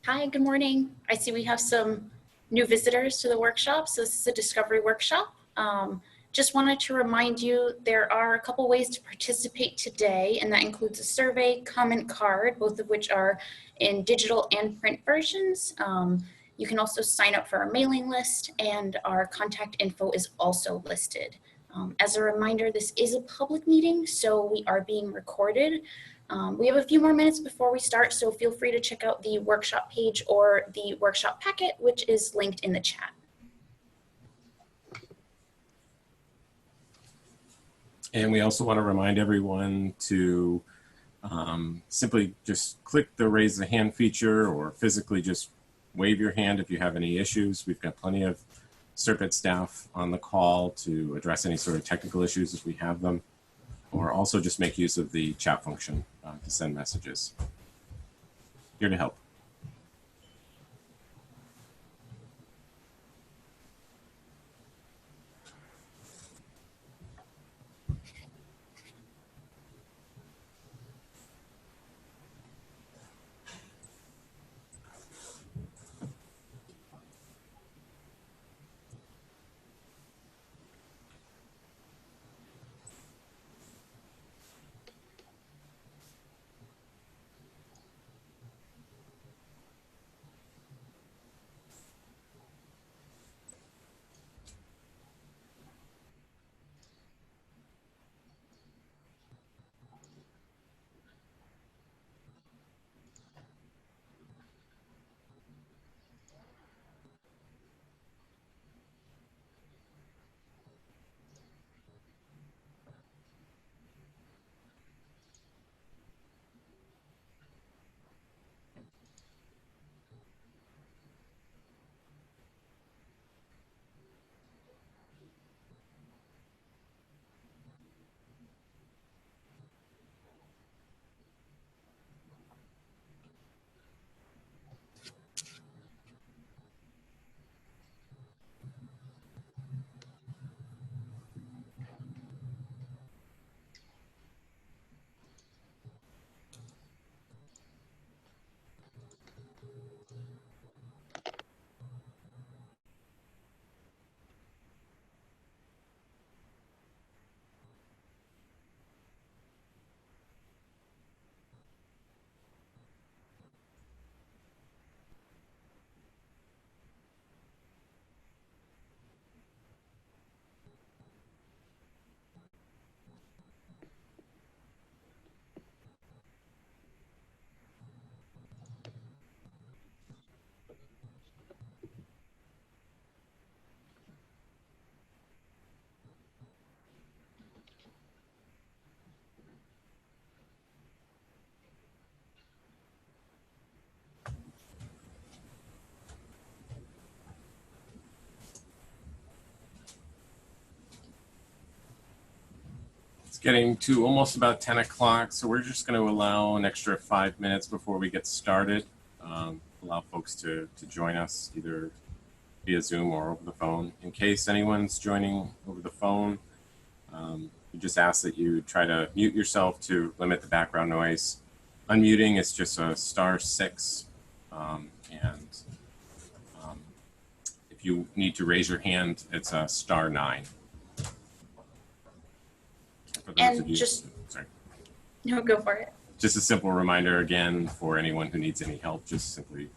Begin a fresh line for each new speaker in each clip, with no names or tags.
Hi, good morning. I see we have some new visitors to the workshop. So this is a discovery workshop. Just wanted to remind you there are a couple ways to participate today, and that includes a survey, comment card, both of which are in digital and print versions. You can also sign up for our mailing list, and our contact info is also listed. As a reminder, this is a public meeting, so we are being recorded. We have a few more minutes before we start, so feel free to check out the workshop page or the workshop packet, which is linked in the chat.
And we also want to remind everyone to simply just click the raise the hand feature or physically just wave your hand if you have any issues. We've got plenty of Serpent staff on the call to address any sort of technical issues if we have them, or also just make use of the chat function to send messages. Here to help. It's getting to almost about 10 o'clock, so we're just going to allow an extra 5 minutes before we get started. Allow folks to join us either via Zoom or over the phone. In case anyone's joining over the phone, we just ask that you try to mute yourself to limit the background noise. Unmuting is just a *6, and if you need to raise your hand, it's a *9.
And no, go for it.
Just a simple reminder again for anyone who needs any help, just simply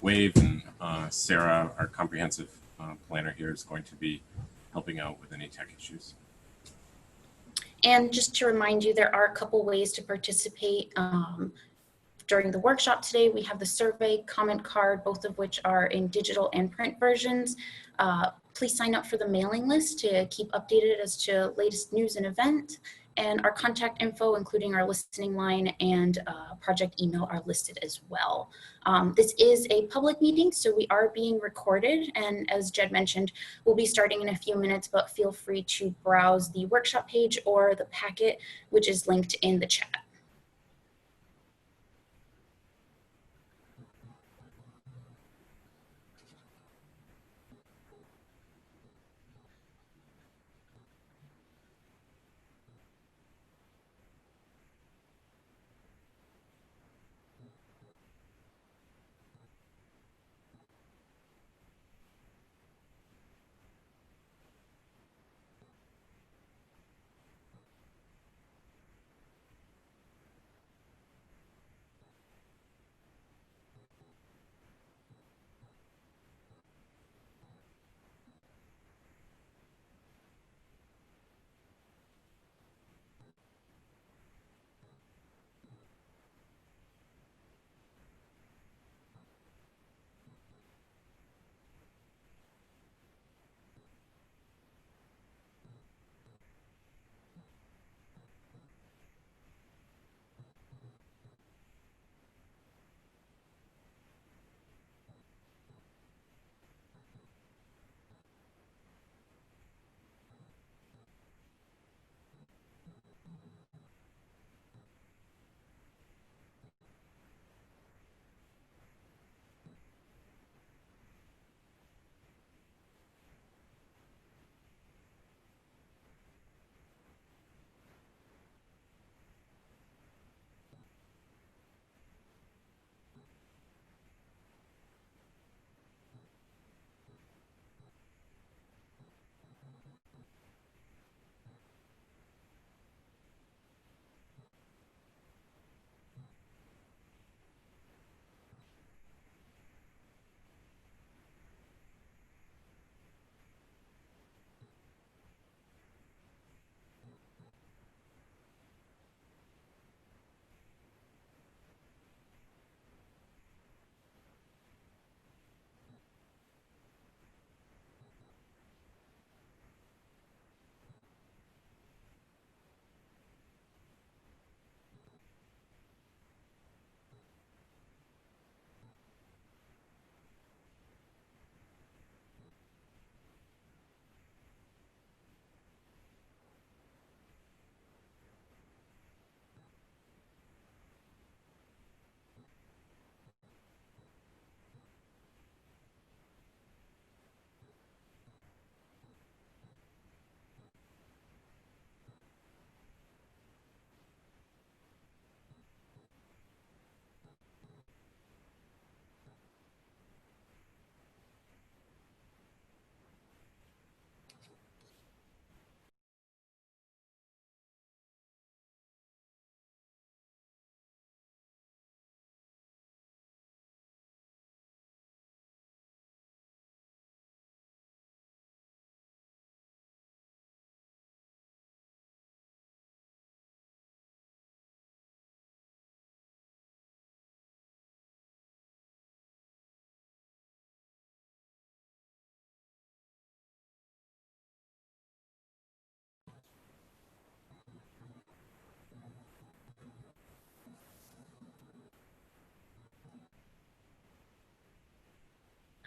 wave, and Sarah, our comprehensive planner here, is going to be helping out with any tech issues.
And just to remind you, there are a couple ways to participate during the workshop today. We have the survey, comment card, both of which are in digital and print versions. Please sign up for the mailing list to keep updated as to latest news and events. And our contact info, including our listening line and project email, are listed as well. This is a public meeting, so we are being recorded. And as Jed mentioned, we'll be starting in a few minutes, but feel free to browse the workshop page or the packet, which is linked in the chat.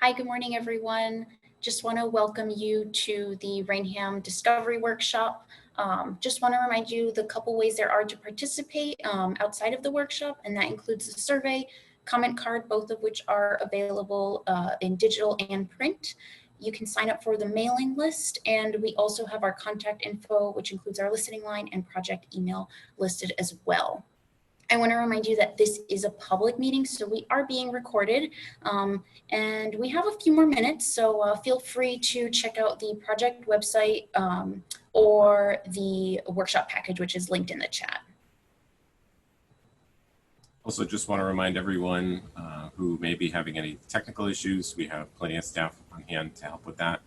Hi, good morning, everyone. Just want to welcome you to the Raynham Discovery Workshop. Just want to remind you the couple ways there are to participate outside of the workshop, and that includes the survey, comment card, both of which are available in digital and print. You can sign up for the mailing list, and we also have our contact info, which includes our listening line and project email listed as well. I want to remind you that this is a public meeting, so we are being recorded, and we have a few more minutes, so feel free to check out the project website or the workshop package, which is linked in the chat.
Also, just want to remind everyone who may be having any technical issues, we have plenty of staff on hand to help with that.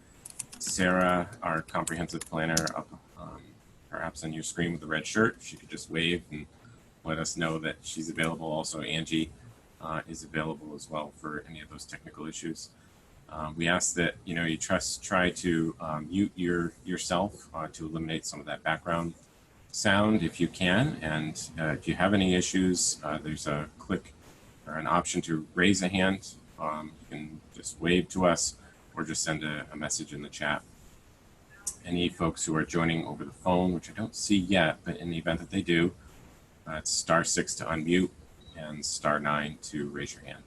Sarah, our comprehensive planner, up perhaps on your screen with the red shirt, she could just wave and let us know that she's available. Also, Angie is available as well for any of those technical issues. We ask that you try to mute yourself to eliminate some of that background sound if you can. And if you have any issues, there's a click or an option to raise a hand. You can just wave to us or just send a message in the chat. Any folks who are joining over the phone, which I don't see yet, but in the event that they do, it's *6 to unmute and *9 to raise your hand.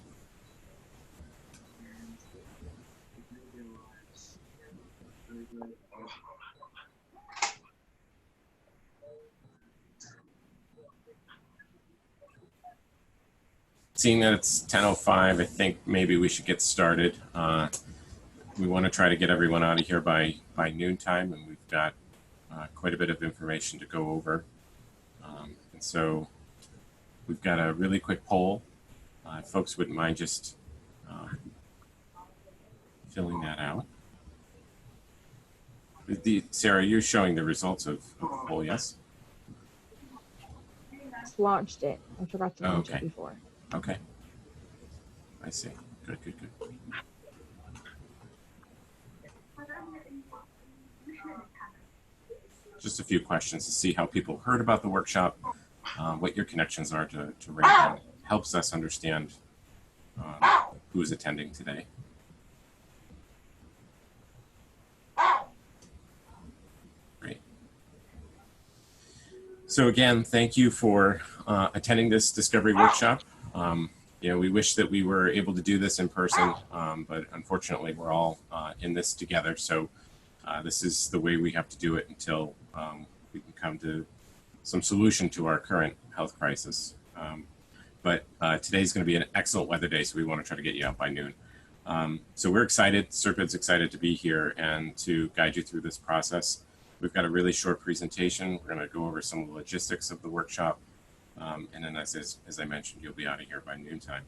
Seeing that it's 10:05, I think maybe we should get started. We want to try to get everyone out of here by noontime, and we've got quite a bit of information to go over. And so we've got a really quick poll. If folks wouldn't mind just filling that out. Sarah, you're showing the results of the poll, yes?
Launched it. I forgot to launch it before.
Okay. I see. Good. Just a few questions to see how people heard about the workshop, what your connections are to Raynham. Helps us understand who is attending today. Great. So again, thank you for attending this discovery workshop. We wish that we were able to do this in person, but unfortunately we're all in this together. So this is the way we have to do it until we can come to some solution to our current health crisis. But today's going to be an excellent weather day, so we want to try to get you out by noon. So we're excited, Serpid's excited to be here and to guide you through this process. We've got a really short presentation. We're going to go over some of the logistics of the workshop. And then as I mentioned, you'll be out of here by noontime.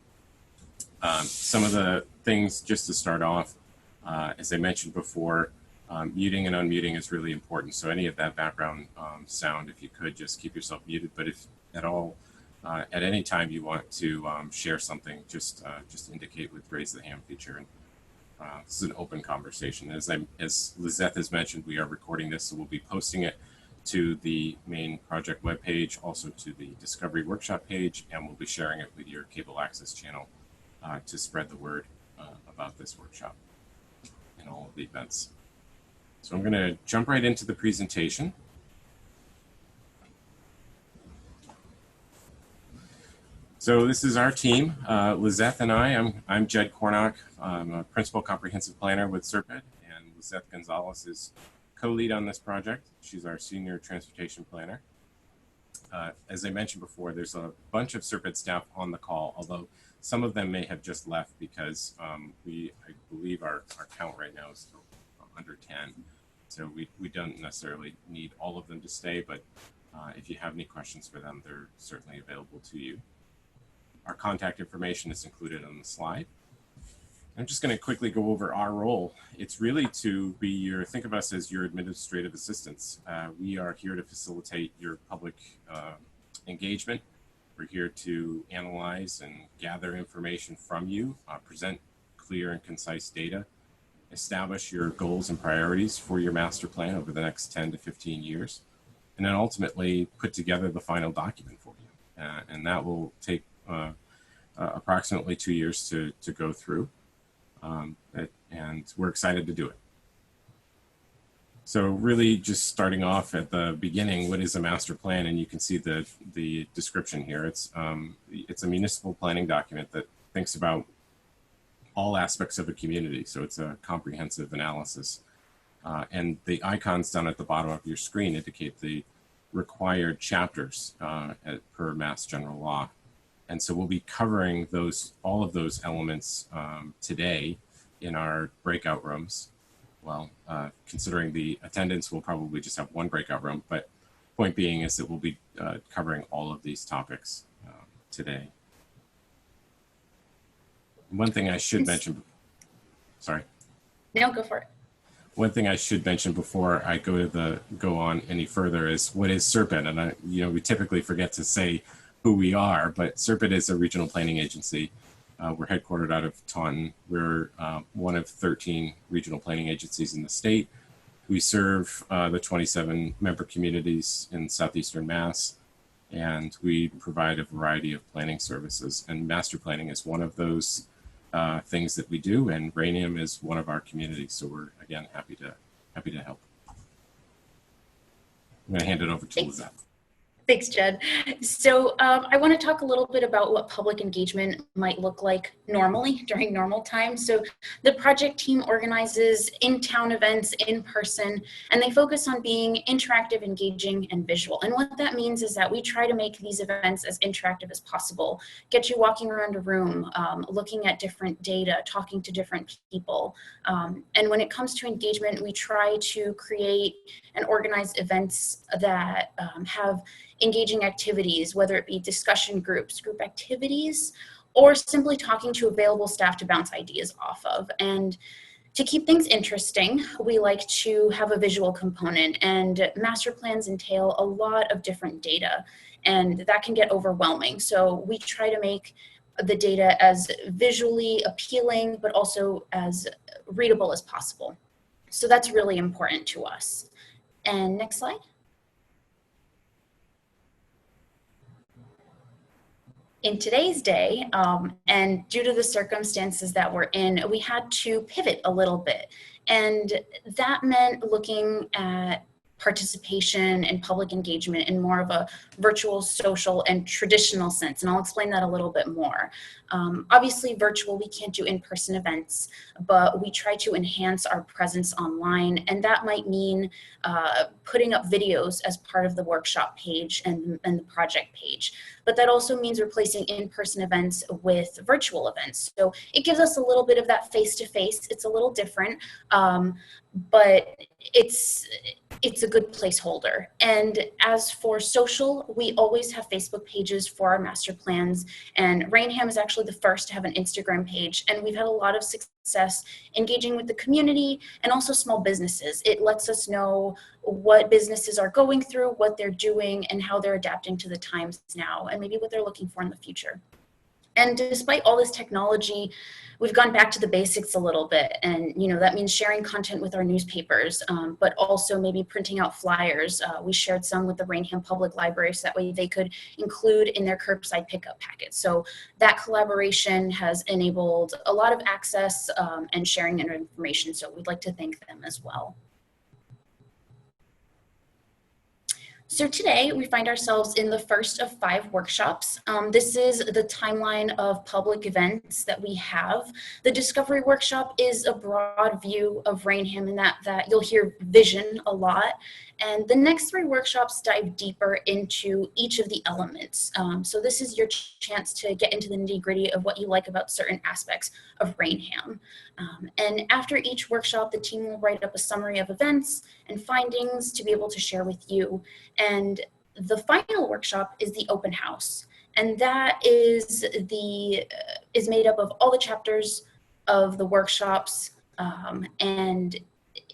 Some of the things just to start off, as I mentioned before, muting and unmuting is really important. So any of that background sound, if you could just keep yourself muted, but if at all, at any time you want to share something, just indicate with raise the hand feature. And this is an open conversation. As Lizette has mentioned, we are recording this, so we'll be posting it to the main project webpage, also to the Discovery Workshop page, and we'll be sharing it with your cable access channel to spread the word about this workshop and all of the events. So I'm going to jump right into the presentation. So this is our team, Lizette and I'm Jed Cornock. I'm a Principal Comprehensive Planner with Serpid, and Lizette Gonzalez is co-lead on this project. She's our Senior Transportation Planner. As I mentioned before, there's a bunch of Serpid staff on the call, although some of them may have just left because I believe our count right now is still under 10. So we don't necessarily need all of them to stay, but if you have any questions for them, they're certainly available to you. Our contact information is included on the slide. I'm just going to quickly go over our role. It's really to be think of us as your administrative assistants. We are here to facilitate your public engagement. We're here to analyze and gather information from you, present clear and concise data, establish your goals and priorities for your master plan over the next 10 to 15 years, and then ultimately put together the final document for you. And that will take approximately 2 years to go through. And we're excited to do it. So really just starting off at the beginning, what is a master plan? And you can see the description here. It's a municipal planning document that thinks about all aspects of a community. So it's a comprehensive analysis. And the icons down at the bottom of your screen indicate the required chapters per Mass General Law. And so we'll be covering all of those elements today in our breakout rooms. Well, considering the attendance, we'll probably just have one breakout room, but point being is that we'll be covering all of these topics today. One thing I should mention, sorry.
No, go for it.
One thing I should mention before I go on any further is what is SERPIT? And we typically forget to say who we are, but SERPIT is a regional planning agency. We're headquartered out of Taunton. We're one of 13 regional planning agencies in the state. We serve the 27 member communities in southeastern Mass, and we provide a variety of planning services. And master planning is one of those things that we do, and Raynham is one of our communities. So we're again happy to help. I'm going to hand it over to Lizette.
Thanks, Jed. So I want to talk a little bit about what public engagement might look like normally during normal times. So the project team organizes in-town events in person, and they focus on being interactive, engaging, and visual. And what that means is that we try to make these events as interactive as possible, get you walking around a room, looking at different data, talking to different people. And when it comes to engagement, we try to create and organize events that have engaging activities, whether it be discussion groups, group activities, or simply talking to available staff to bounce ideas off of. And to keep things interesting, we like to have a visual component, and master plans entail a lot of different data, and that can get overwhelming. So we try to make the data as visually appealing, but also as readable as possible. So that's really important to us. And next slide. In today's day, and due to the circumstances that we're in, we had to pivot a little bit. And that meant looking at participation and public engagement in more of a virtual, social, and traditional sense. And I'll explain that a little bit more. Obviously, virtual, we can't do in-person events, but we try to enhance our presence online. And that might mean putting up videos as part of the workshop page and the project page. But that also means replacing in-person events with virtual events. So it gives us a little bit of that face-to-face. It's a little different, but it's a good placeholder. And as for social, we always have Facebook pages for our master plans. And Raynham is actually the first to have an Instagram page. And we've had a lot of success engaging with the community and also small businesses. It lets us know what businesses are going through, what they're doing, and how they're adapting to the times now, and maybe what they're looking for in the future. And despite all this technology, we've gone back to the basics a little bit. And, that means sharing content with our newspapers, but also maybe printing out flyers. We shared some with the Raynham Public Library so that way they could include in their curbside pickup packets. So that collaboration has enabled a lot of access and sharing of information. So we'd like to thank them as well. So today we find ourselves in the first of 5 workshops. This is the timeline of public events that we have. The Discovery Workshop is a broad view of Raynham in that you'll hear vision a lot. And the next 3 workshops dive deeper into each of the elements. So this is your chance to get into the nitty-gritty of what you like about certain aspects of Raynham. And after each workshop, the team will write up a summary of events and findings to be able to share with you. And the final workshop is the open house. And that is made up of all the chapters of the workshops, and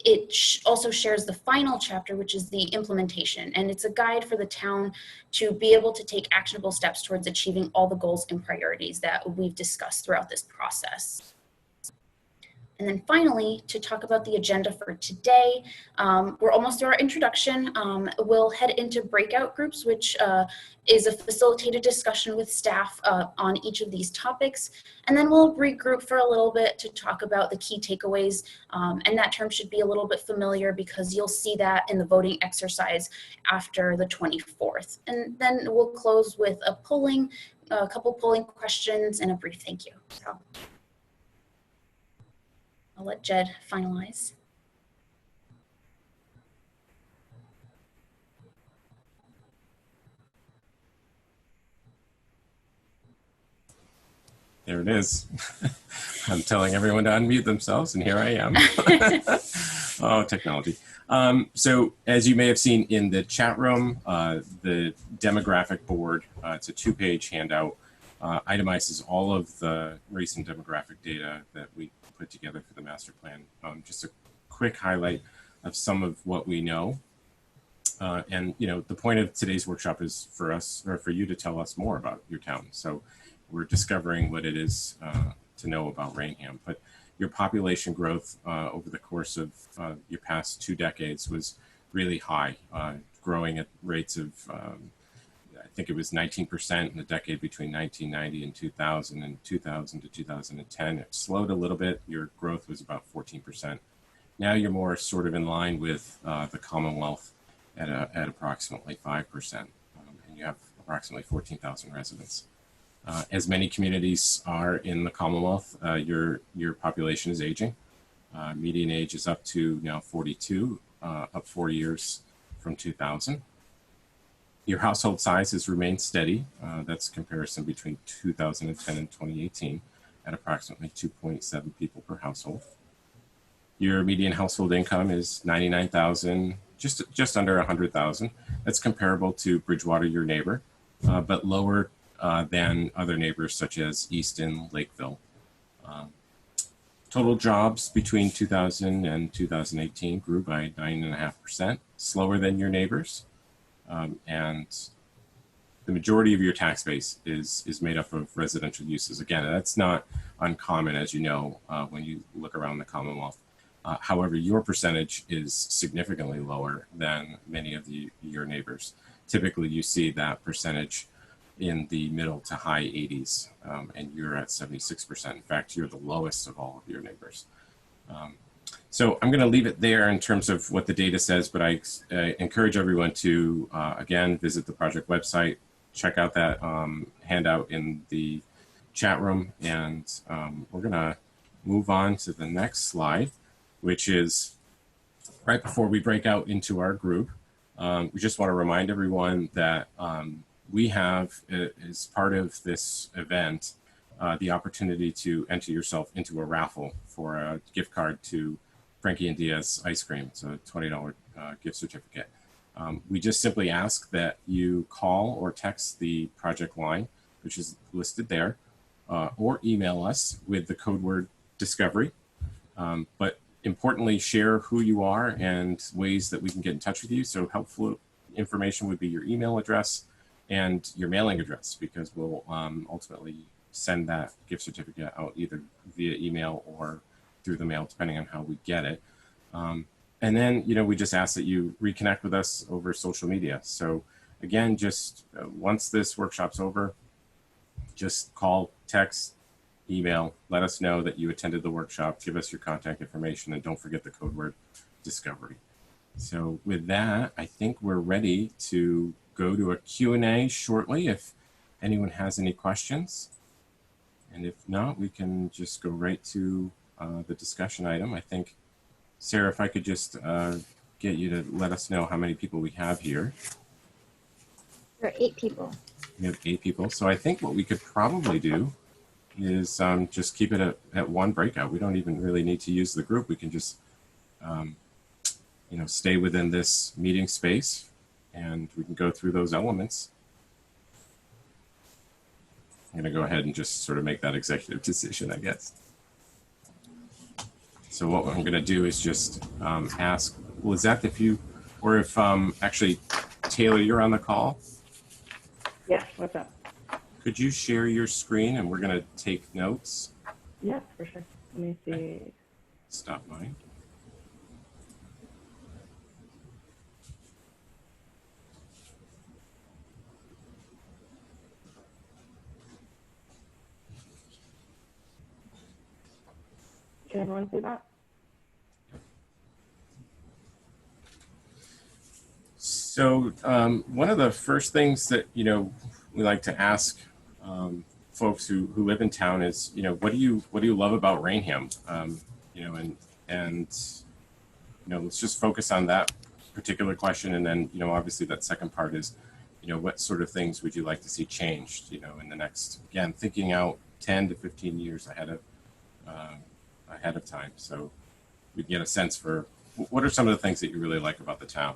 it also shares the final chapter, which is the implementation. And it's a guide for the town to be able to take actionable steps towards achieving all the goals and priorities that we've discussed throughout this process. And then finally, to talk about the agenda for today, we're almost through our introduction. We'll head into breakout groups, which is a facilitated discussion with staff on each of these topics. And then we'll regroup for a little bit to talk about the key takeaways. And that term should be a little bit familiar because you'll see that in the voting exercise after the 24th. And then we'll close with a couple polling questions and a brief thank you. So I'll let Jed finalize.
There it is. I'm telling everyone to unmute themselves, and here I am. Oh, technology. So as you may have seen in the chat room, the demographic board, it's a 2-page handout, itemizes all of the recent demographic data that we put together for the master plan. Just a quick highlight of some of what we know. And the point of today's workshop is for us, or for you, to tell us more about your town. So we're discovering what it is to know about Raynham. But your population growth over the course of your past 2 decades was really high, growing at rates of, I think it was 19% in the decade between 1990 and 2000, and 2000 to 2010. It slowed a little bit. Your growth was about 14%. Now you're more sort of in line with the Commonwealth at approximately 5%, and you have approximately 14,000 residents. As many communities are in the Commonwealth, your population is aging. Median age is up to now 42, up 4 years from 2000. Your household size has remained steady. That's a comparison between 2010 and 2018 at approximately 2.7 people per household. Your median household income is $99,000, just under 100,000. That's comparable to Bridgewater, your neighbor, but lower than other neighbors such as Easton, Lakeville. Total jobs between 2000 and 2018 grew by 9.5%, slower than your neighbors. And the majority of your tax base is made up of residential uses. Again, that's not uncommon, as you know, when you look around the Commonwealth. However, your percentage is significantly lower than many of your neighbors. Typically, you see that percentage in the middle to high 80s, and you're at 76%. In fact, you're the lowest of all of your neighbors. So I'm going to leave it there in terms of what the data says, but I encourage everyone to, again, visit the project website, check out that handout in the chat room, and we're going to move on to the next slide, which is right before we break out into our group. We just want to remind everyone that we have, as part of this event, the opportunity to enter yourself into a raffle for a gift card to Frankie and Diaz Ice Cream. It's a $20 gift certificate. We just simply ask that you call or text the project line, which is listed there, or email us with the code word discovery. But importantly, share who you are and ways that we can get in touch with you. So helpful information would be your email address and your mailing address, because we'll ultimately send that gift certificate out either via email or through the mail, depending on how we get it. And then, we just ask that you reconnect with us over social media. So again, just once this workshop's over, just call, text, email, let us know that you attended the workshop, give us your contact information, and don't forget the code word discovery. So with that, I think we're ready to go to a Q&A shortly if anyone has any questions. And if not, we can just go right to the discussion item. I think, Sarah, if I could just get you to let us know how many people we have here.
There are 8 people.
We have 8 people. So I think what we could probably do is just keep it at one breakout. We don't even really need to use the group. We can just, stay within this meeting space, and we can go through those elements. I'm going to go ahead and just sort of make that executive decision, I guess. So what I'm going to do is just ask, Lizette, if you, or if actually, Taylor, you're on the call.
Yes, what's up?
Could you share your screen and we're going to take notes?
Yes, for sure. Let me see.
stop by.
Can everyone see that?
So one of the first things that, we like to ask folks who live in town is, what do you love about Raynham? Let's just focus on that particular question. And then, obviously that second part is, what sort of things would you like to see changed, in the next, again, thinking out 10 to 15 years ahead of time. So we get a sense for what are some of the things that you really like about the town.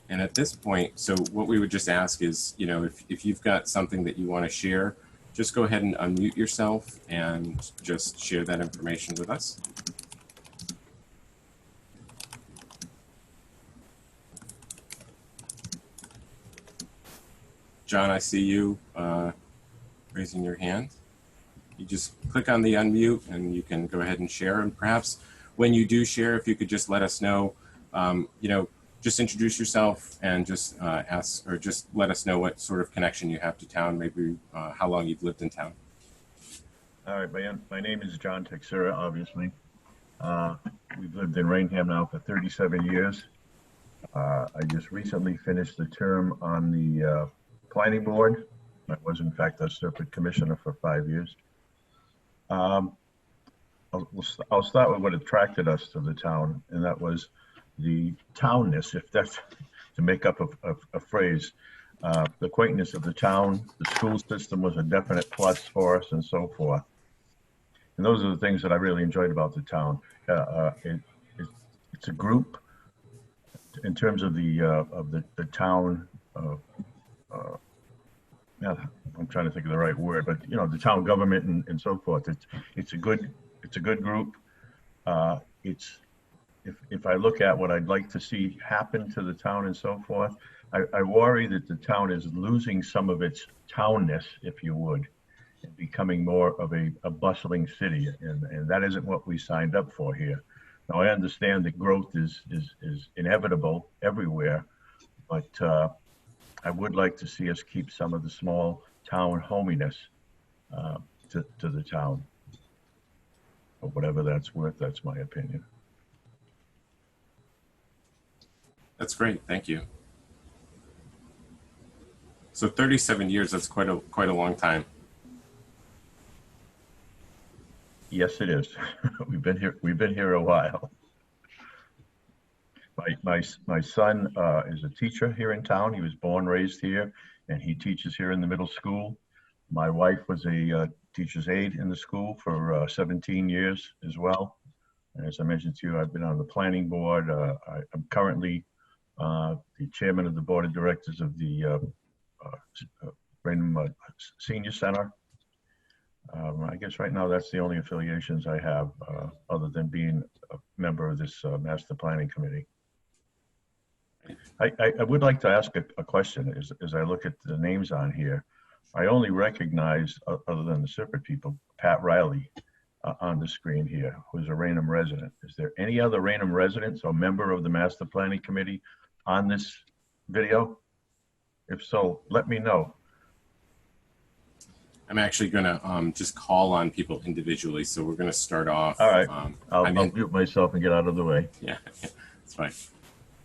And at this point, so what we would just ask is, if you've got something that you want to share, just go ahead and unmute yourself and just share that information with us. John, I see you raising your hand. You just click on the unmute and you can go ahead and share. And perhaps when you do share, if you could just let us know, just introduce yourself and just ask, or just let us know what sort of connection you have to town, maybe how long you've lived in town.
All right, my name is John Texera, obviously. We've lived in Raynham now for 37 years. I just recently finished the term on the planning board. I was, in fact, a Serpent commissioner for 5 years. I'll start with what attracted us to the town, and that was the townness, if that's to make up a phrase. The quaintness of the town, the school system was a definite plus for us, and so forth. And those are the things that I really enjoyed about the town. It's a group in terms of the town. Yeah, I'm trying to think of the right word, but the town government and so forth. It's a good group. If I look at what I'd like to see happen to the town and so forth, I worry that the town is losing some of its townness, if you would, and becoming more of a bustling city, and that isn't what we signed up for here. Now I understand that growth is inevitable everywhere, but I would like to see us keep some of the small town hominess to the town. For whatever that's worth, that's my opinion.
That's great. Thank you. So 37 years, that's quite a long time.
Yes, it is. We've been here a while. My son is a teacher here in town. He was born, raised here, and he teaches here in the middle school. My wife was a teacher's aide in the school for 17 years as well. And as I mentioned to you, I've been on the planning board. I'm currently the chairman of the board of directors of the Raynham Senior Center. I guess right now that's the only affiliations I have other than being a member of this master planning committee. I would like to ask a question as I look at the names on here. I only recognize, other than the Serpent people, Pat Riley on the screen here, who's a Raynham resident. Is there any other Raynham residents or member of the master planning committee on this video? If so, let me know.
I'm actually going to just call on people individually. So we're going to start off.
All right, I'll mute myself and get out of the way.
Yeah, that's fine.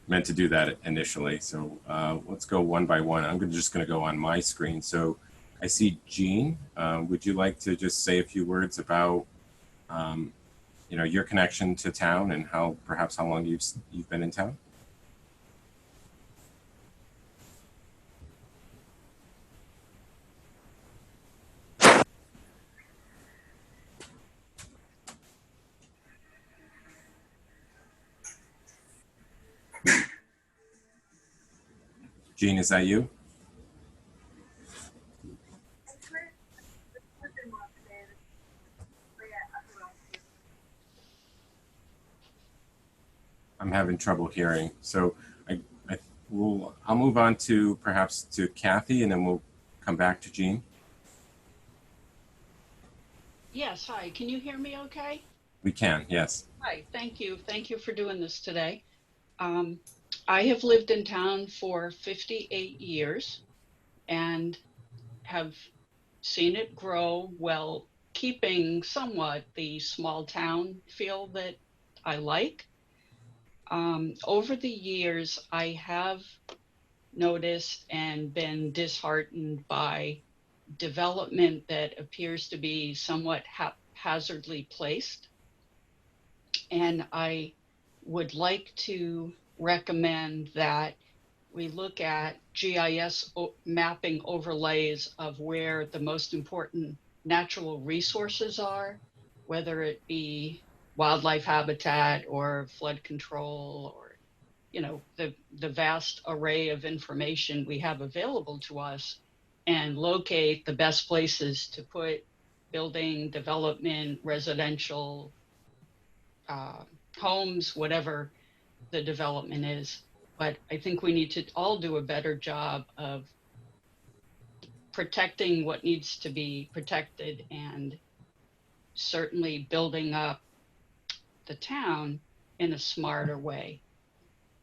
Meant to do that initially. So let's go one by one. I'm just going to go on my screen. So I see Jean. Would you like to just say a few words about, your connection to town and perhaps how long you've been in town? Jean, is that you? I'm having trouble hearing. So I'll move on to perhaps to Kathy, and then we'll come back to Jean.
Yes, hi. Can you hear me okay?
We can, yes.
Hi, thank you. Thank you for doing this today. Um, I have lived in town for 58 years and have seen it grow while keeping somewhat the small town feel that I like. Over the years, I have noticed and been disheartened by development that appears to be somewhat haphazardly placed. And I would like to recommend that we look at GIS mapping overlays of where the most important natural resources are, whether it be wildlife habitat or flood control or the vast array of information we have available to us, and locate the best places to put building development, residential, uh, homes, whatever the development is. But I think we need to all do a better job of protecting what needs to be protected and certainly building up the town in a smarter way.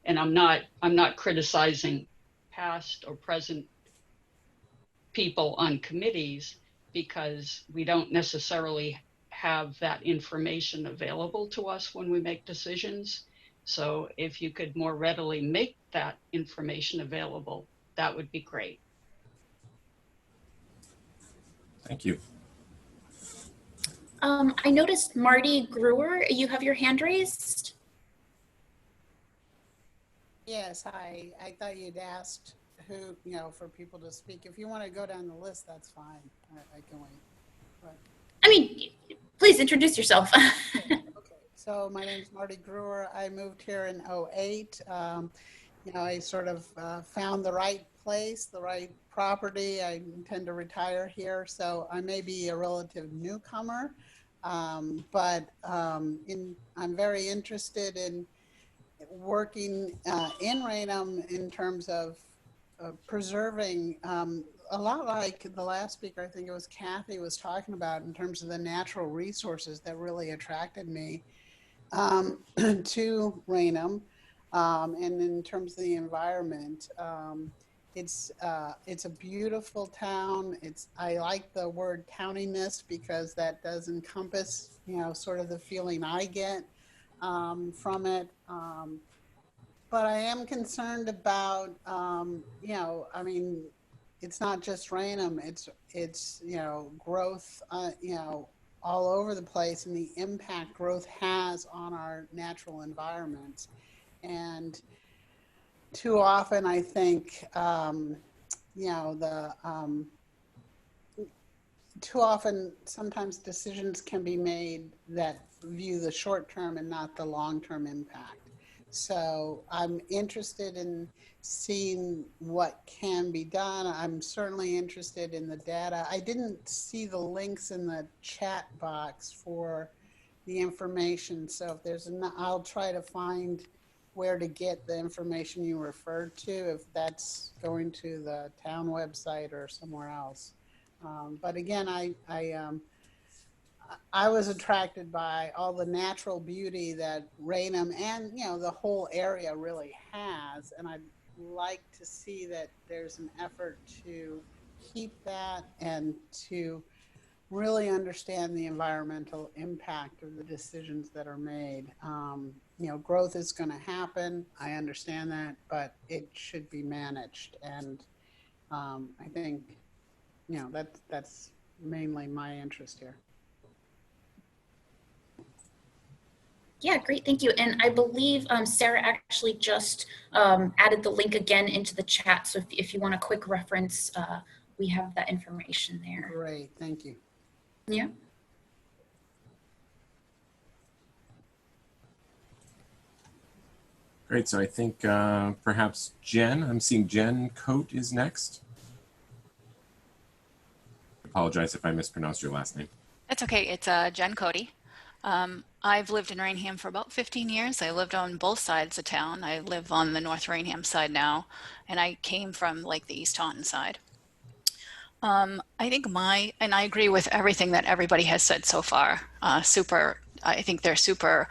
And I'm not criticizing past or present people on committees because we don't necessarily have that information available to us when we make decisions. So if you could more readily make that information available, that would be great.
Thank you.
I noticed Marty Brewer, you have your hand raised.
Yes, hi. I thought you'd asked who, for people to speak. If you want to go down the list, that's fine. I can wait. But,
I mean, please introduce yourself.
okay. So my name's Marty Brewer. I moved here in '08. I sort of found the right place, the right property. I intend to retire here, so I may be a relative newcomer, but I'm very interested in working in Raynham in terms of preserving a lot like the last speaker, I think it was Kathy, was talking about in terms of the natural resources that really attracted me to Raynham, and in terms of the environment. It's a beautiful town. I like the word towniness because that does encompass, sort of the feeling I get from it. But I am concerned about, I mean, it's not just Raynham, it's growth, all over the place, and the impact growth has on our natural environments. And too often, I think, too often, sometimes decisions can be made that view the short term and not the long term impact. So I'm interested in seeing what can be done. I'm certainly interested in the data. I didn't see the links in the chat box for the information. So if there's I'll try to find where to get the information you referred to, if that's going to the town website or somewhere else. But again, I was attracted by all the natural beauty that Raynham and the whole area really has, and I'd like to see that there's an effort to keep that and to really understand the environmental impact of the decisions that are made. Growth is going to happen. I understand that, but it should be managed, and I think that's mainly my interest here.
Yeah, great, thank you. And I believe Sarah actually just added the link again into the chat. So if you want a quick reference, we have that information there.
Great, thank you.
Yeah.
Great, so I think perhaps Jen, I'm seeing Jen Coate is next. I apologize if I mispronounced your last name.
That's okay, it's Jen Cody. I've lived in Raynham for about 15 years. I lived on both sides of town. I live on the North Raynham side now, and I came from like the East Taunton side. I think and I agree with everything that everybody has said so far. I think they're super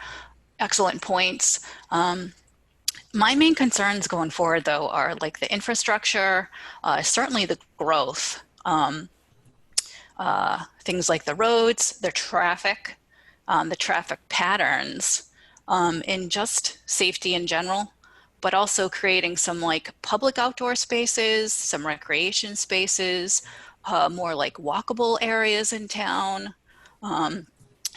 excellent points. My main concerns going forward, though, are like the infrastructure, certainly the growth, things like the roads, the traffic patterns, and just safety in general, but also creating some like public outdoor spaces, some recreation spaces, more like walkable areas in town,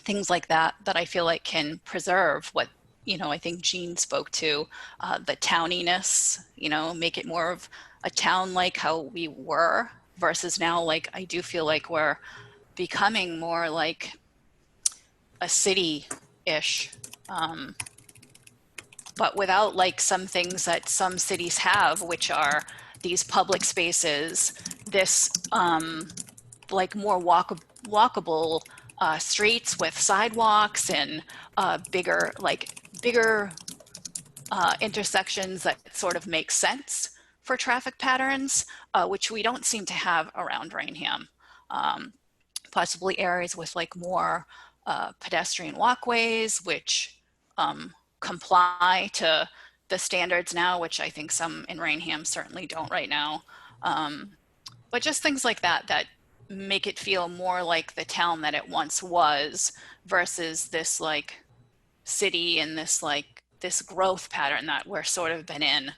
things like that I feel like can preserve what, I think Jean spoke to, the towniness, make it more of a town like how we were versus now, like I do feel like we're becoming more like a city-ish, but without like some things that some cities have, which are these public spaces, this like more walkable streets with sidewalks and bigger intersections that sort of make sense for traffic patterns, which we don't seem to have around Raynham. Possibly areas with like more pedestrian walkways, which comply to the standards now, which I think some in Raynham certainly don't right now. But just things like that make it feel more like the town that it once was versus this like city and this growth pattern that we're sort of been in,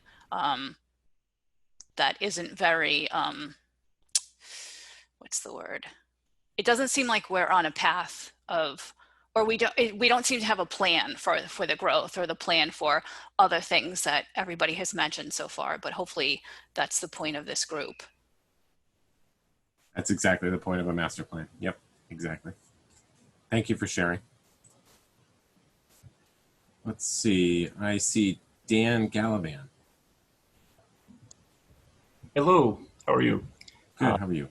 that isn't very, what's the word? It doesn't seem like we're on a path of, or we don't seem to have a plan for the growth or the plan for other things that everybody has mentioned so far, but hopefully that's the point of this group.
That's exactly the point of a master plan. Yep, exactly. Thank you for sharing. Let's see. I see Dan Galavan.
Hello, how are you?
Good. How are you?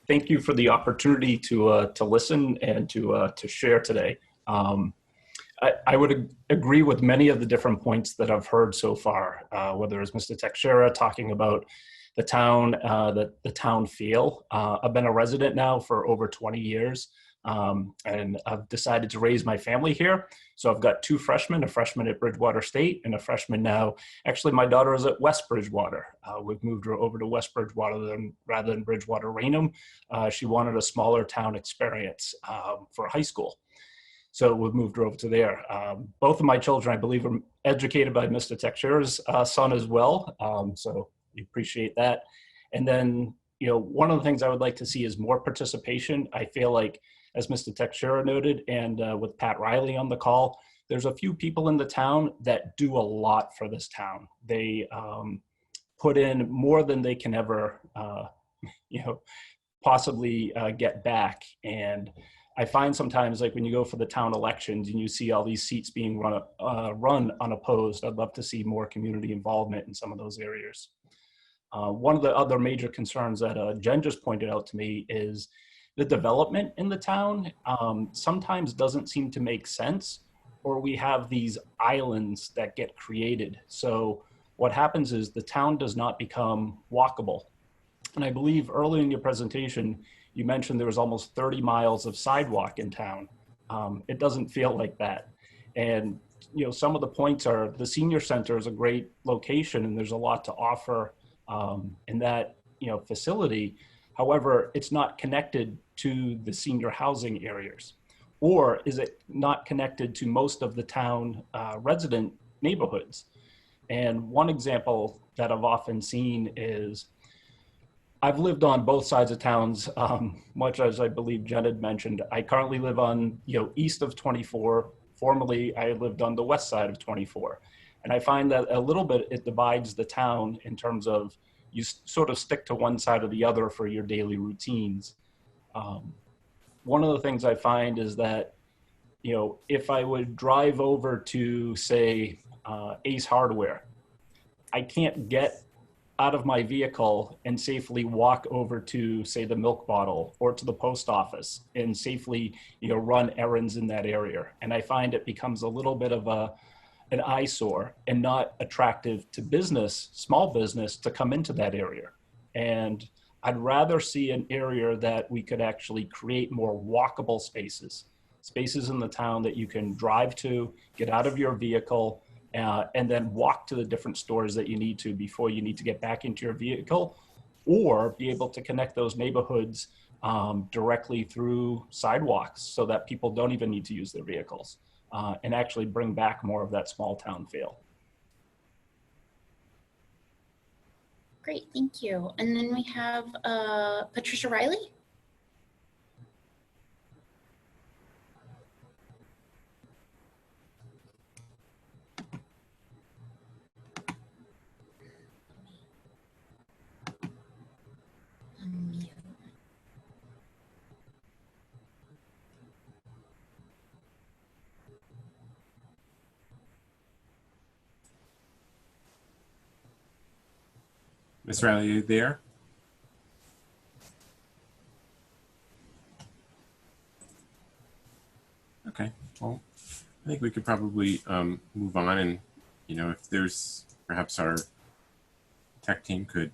Thank you for the opportunity to listen and to share today. I would agree with many of the different points that I've heard so far, whether it's Mr. Teixeira talking about the town, the town feel. I've been a resident now for over 20 years, and I've decided to raise my family here. So I've got two freshmen, a freshman at Bridgewater State and a freshman now. Actually, my daughter is at West Bridgewater. We've moved her over to West Bridgewater rather than Bridgewater Raynham. She wanted a smaller town experience for high school. So we've moved her over to there. Both of my children, I believe, are educated by Mr. Teixeira's son as well. So we appreciate that. And then, one of the things I would like to see is more participation. I feel like, as Mr. Teixeira noted, and with Pat Riley on the call, there's a few people in the town that do a lot for this town. They put in more than they can ever, possibly get back. And I find sometimes, like when you go for the town elections and you see all these seats being run unopposed, I'd love to see more community involvement in some of those areas. One of the other major concerns that Jen just pointed out to me is the development in the town sometimes doesn't seem to make sense, or we have these islands that get created. So what happens is the town does not become walkable. And I believe early in your presentation, you mentioned there was almost 30 miles of sidewalk in town. It doesn't feel like that. And some of the points are the senior center is a great location and there's a lot to offer in that facility. However, it's not connected to the senior housing areas, or is it not connected to most of the town resident neighborhoods? And one example that I've often seen is I've lived on both sides of towns, much as I believe Jen had mentioned. I currently live on east of 24. Formerly, I lived on the west side of 24. And I find that a little bit it divides the town in terms of you sort of stick to one side or the other for your daily routines. One of the things I find is that, if I would drive over to, say, Ace Hardware, I can't get out of my vehicle and safely walk over to, say, the milk bottle or to the post office and safely, run errands in that area. And I find it becomes a little bit of an eyesore and not attractive to business, small business, to come into that area. And I'd rather see an area that we could actually create more walkable spaces, spaces in the town that you can drive to, get out of your vehicle, and then walk to the different stores that you need to before you need to get back into your vehicle, or be able to connect those neighborhoods directly through sidewalks so that people don't even need to use their vehicles, and actually bring back more of that small town feel.
Great, thank you. And then we have Patricia Riley.
Ms. Riley, are you there? Okay, well, I think we could probably move on, and if there's perhaps our tech team could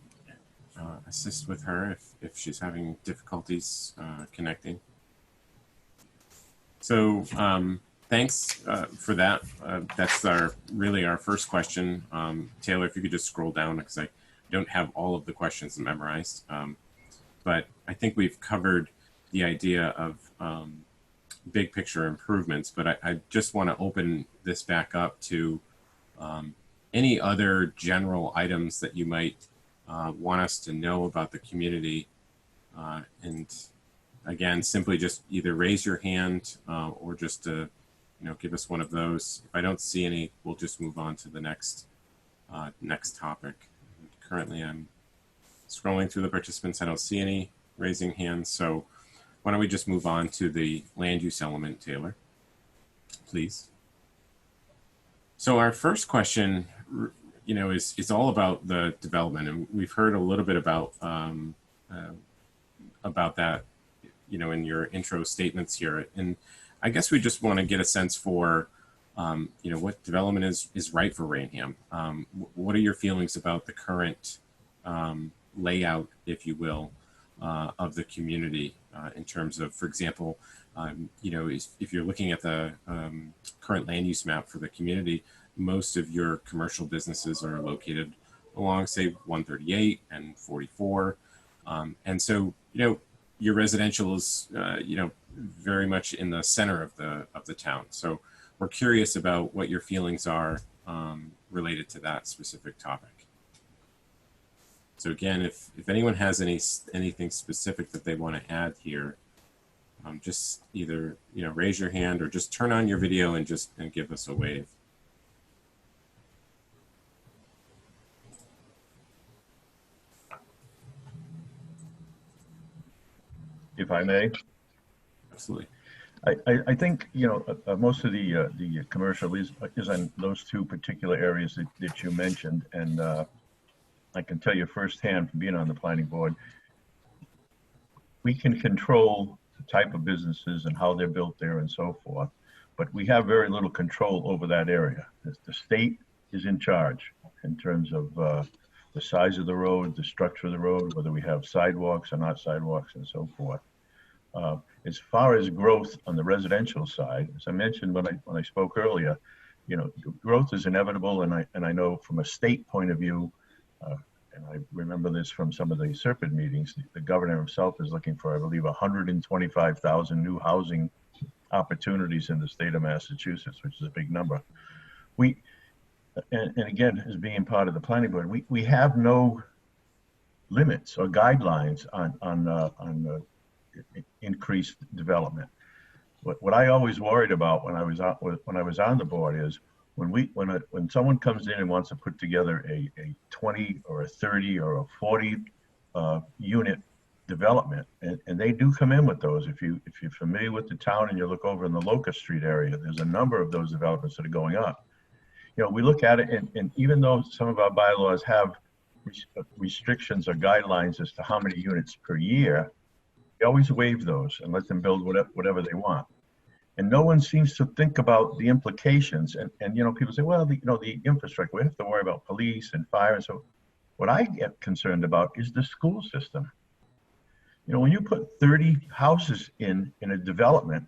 assist with her if she's having difficulties connecting. So thanks for that. That's really our first question. Taylor, if you could just scroll down, because I don't have all of the questions memorized. But I think we've covered the idea of big picture improvements, but I just want to open this back up to any other general items that you might want us to know about the community. And again, simply just either raise your hand or just give us one of those. If I don't see any, we'll just move on to the next topic. Currently, I'm scrolling through the participants. I don't see any raising hands. So why don't we just move on to the land use element, Taylor, please. So our first question, is all about the development, and we've heard a little bit about that, in your intro statements here. And I guess we just want to get a sense for, what development is right for Raynham. What are your feelings about the current layout, if you will, of the community in terms of, for example, if you're looking at the current land use map for the community, most of your commercial businesses are located along, say, 138 and 44. And so, your residential is, very much in the center of the town. So we're curious about what your feelings are related to that specific topic. So again, if anyone has anything specific that they want to add here, just either raise your hand or just turn on your video and give us a wave.
If I may.
Absolutely.
I think most of the commercial is on those two particular areas that you mentioned, and I can tell you firsthand from being on the planning board, we can control the type of businesses and how they're built there and so forth, but we have very little control over that area. The state is in charge in terms of the size of the road, the structure of the road, whether we have sidewalks or not sidewalks and so forth. As far as growth on the residential side, as I mentioned when I spoke earlier, growth is inevitable, and I know from a state point of view, and I remember this from some of the Serpent meetings, the governor himself is looking for, I believe, 125,000 new housing opportunities in the state of Massachusetts, which is a big number. And again, as being part of the planning board, we have no limits or guidelines on increased development. What I always worried about when I was on the board is when someone comes in and wants to put together a 20 or a 30 or a 40 unit development, and they do come in with those. If you're familiar with the town and you look over in the Locust Street area, there's a number of those developments that are going up. We look at it, and even though some of our bylaws have restrictions or guidelines as to how many units per year, we always waive those and let them build whatever they want. And no one seems to think about the implications. And people say, well, the infrastructure, we have to worry about police and fire. And so what I get concerned about is the school system. You know, when you put 30 houses in a development,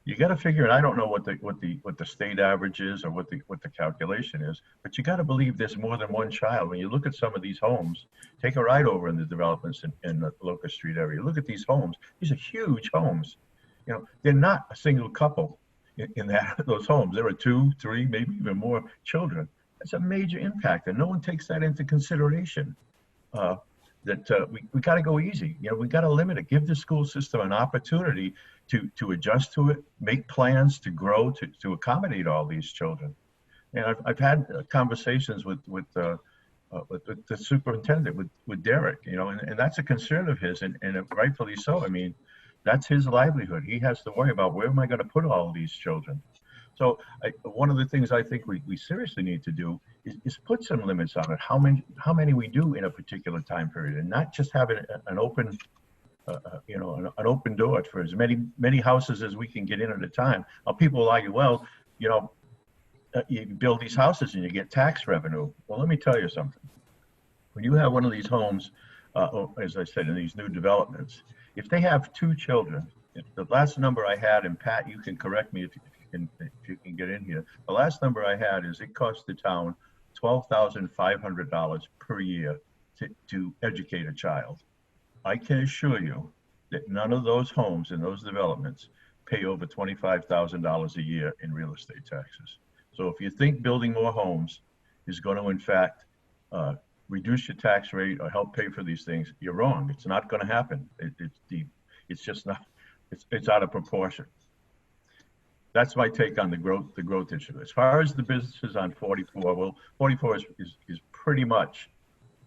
you got to figure, and I don't know what the state average is or what the calculation is, but you got to believe there's more than one child. When you look at some of these homes, take a ride over in the developments in the Locust Street area. Look at these homes. These are huge homes. You know, they're not a single couple in those homes. There are 2, 3, maybe even more children. That's a major impact, and no one takes that into consideration. We got to go easy. You know, we got to limit it. Give the school system an opportunity to adjust to it, make plans to grow to accommodate all these children. And I've had conversations with the superintendent, with Derek, you know, and that's a concern of his, and rightfully so. I mean, that's his livelihood. He has to worry about, where am I going to put all these children? So one of the things I think we seriously need to do is put some limits on it, how many we do in a particular time period, and not just have an open, you know, an open door for as many houses as we can get in at a time. Now, people will argue, well, you know, you build these houses and you get tax revenue. Well, let me tell you something. When you have one of these homes, as I said, in these new developments, if they have 2 children, the last number I had, and Pat, you can correct me if you can get in here. The last number I had is it costs the town $12,500 per year to educate a child. I can assure you that none of those homes in those developments pay over $25,000 a year in real estate taxes. So if you think building more homes is going to, in fact, reduce your tax rate or help pay for these things, you're wrong. It's not going to happen. It's just not. It's out of proportion. That's my take on the growth issue. As far as the businesses on 44, well, 44 is pretty much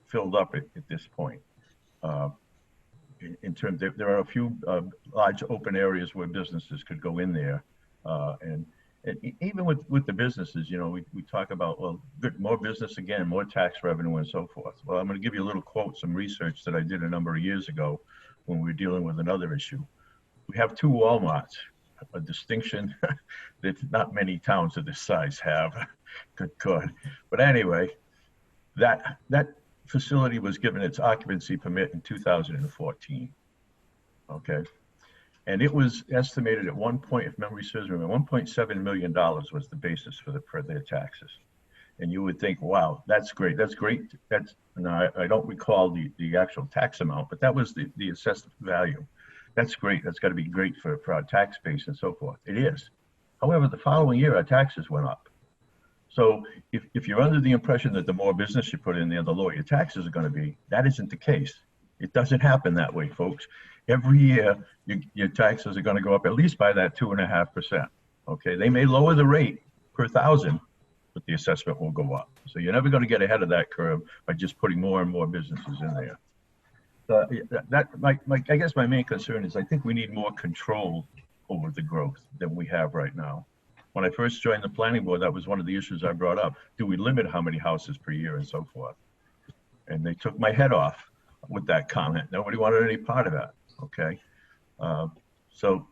filled up at this point. In terms of, there are a few large open areas where businesses could go in there, and even with the businesses, you know, we talk about, well, more business again, more tax revenue and so forth. Well, I'm going to give you a little quote, some research that I did a number of years ago when we were dealing with another issue. We have 2 Walmarts, a distinction that not many towns of this size have. Good. But anyway, that facility was given its occupancy permit in 2014. Okay. And it was estimated at one point, if memory serves me, $1.7 million was the basis for their taxes. And you would think, wow, that's great. That's great. No, I don't recall the actual tax amount, but that was the assessed value. That's great. That's got to be great for our tax base and so forth. It is. However, the following year, our taxes went up. So if you're under the impression that the more business you put in there, the lower your taxes are going to be, that isn't the case. It doesn't happen that way, folks. Every year, your taxes are going to go up at least by that 2.5%. Okay, they may lower the rate per thousand, but the assessment will go up. So you're never going to get ahead of that curve by just putting more and more businesses in there. I guess my main concern is I think we need more control over the growth than we have right now. When I first joined the planning board, that was one of the issues I brought up. Do we limit how many houses per year and so forth? And they took my head off with that comment. Nobody wanted any part of that. Okay. So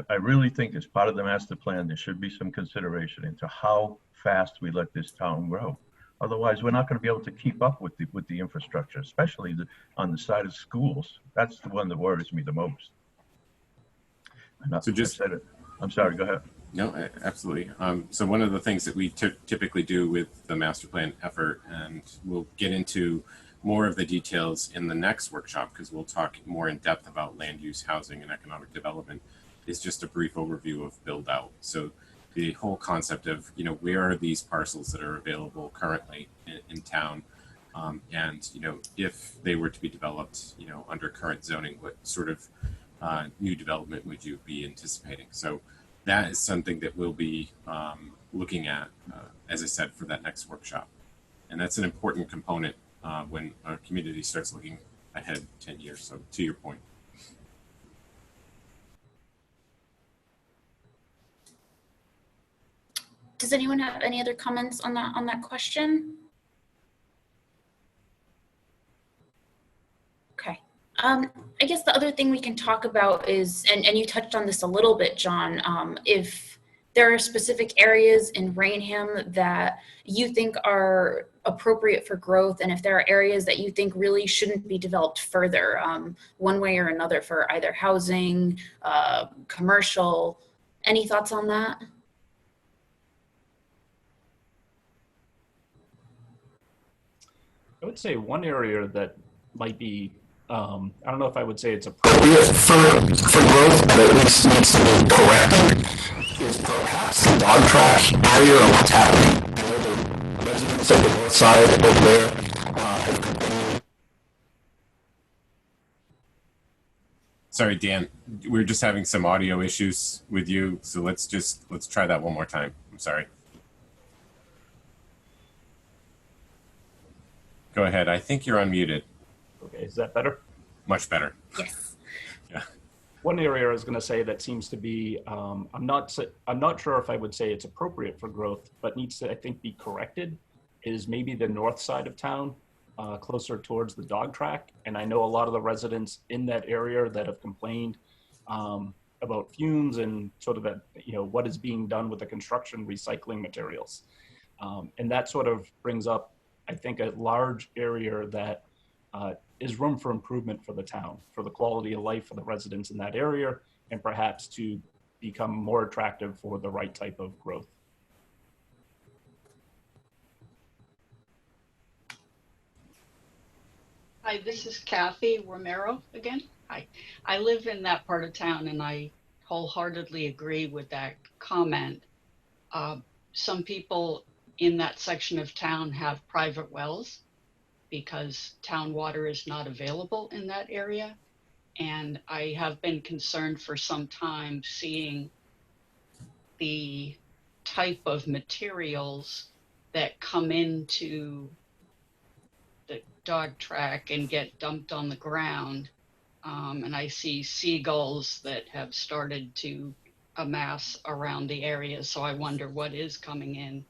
I really think as part of the master plan, there should be some consideration into how fast we let this town grow. Otherwise, we're not going to be able to keep up with the infrastructure, especially on the side of schools. That's the one that worries me the most.
So just,
I'm sorry, go ahead.
No, absolutely. So one of the things that we typically do with the master plan effort, and we'll get into more of the details in the next workshop because we'll talk more in depth about land use, housing, and economic development, is just a brief overview of build out. So the whole concept of, you know, where are these parcels that are available currently in town, and, you know, if they were to be developed, you know, under current zoning, what sort of new development would you be anticipating? So that is something that we'll be looking at, as I said, for that next workshop. And that's an important component when our community starts looking ahead 10 years. So to your point.
Does anyone have any other comments on that question? Okay. I guess the other thing we can talk about is, and you touched on this a little bit, John, if there are specific areas in Raynham that you think are appropriate for growth, and if there are areas that you think really shouldn't be developed further, one way or another, for either housing, commercial. Any thoughts on that?
I would say one area that might be, I don't know if I would say it's appropriate for growth, but at least needs to be corrected, is perhaps the dog track area or what's happening. I know the residents of the north side over there have complained.
Sorry, Dan, we're just having some audio issues with you. So let's try that one more time. I'm sorry. Go ahead. I think you're unmuted.
Okay, is that better?
Much better.
Yes.
Yeah.
One area I was going to say that seems to be, I'm not sure if I would say it's appropriate for growth, but needs to, I think, be corrected, is maybe the north side of town, closer towards the dog track. And I know a lot of the residents in that area that have complained about fumes and sort of that, what is being done with the construction recycling materials. And that sort of brings up, I think, a large area that is room for improvement for the town, for the quality of life for the residents in that area, and perhaps to become more attractive for the right type of growth.
Hi, this is Kathy Romero again. Hi, I live in that part of town and I wholeheartedly agree with that comment. Some people in that section of town have private wells because town water is not available in that area. And I have been concerned for some time seeing the type of materials that come into the dog track and get dumped on the ground. And I see seagulls that have started to amass around the area. So I wonder what is coming in.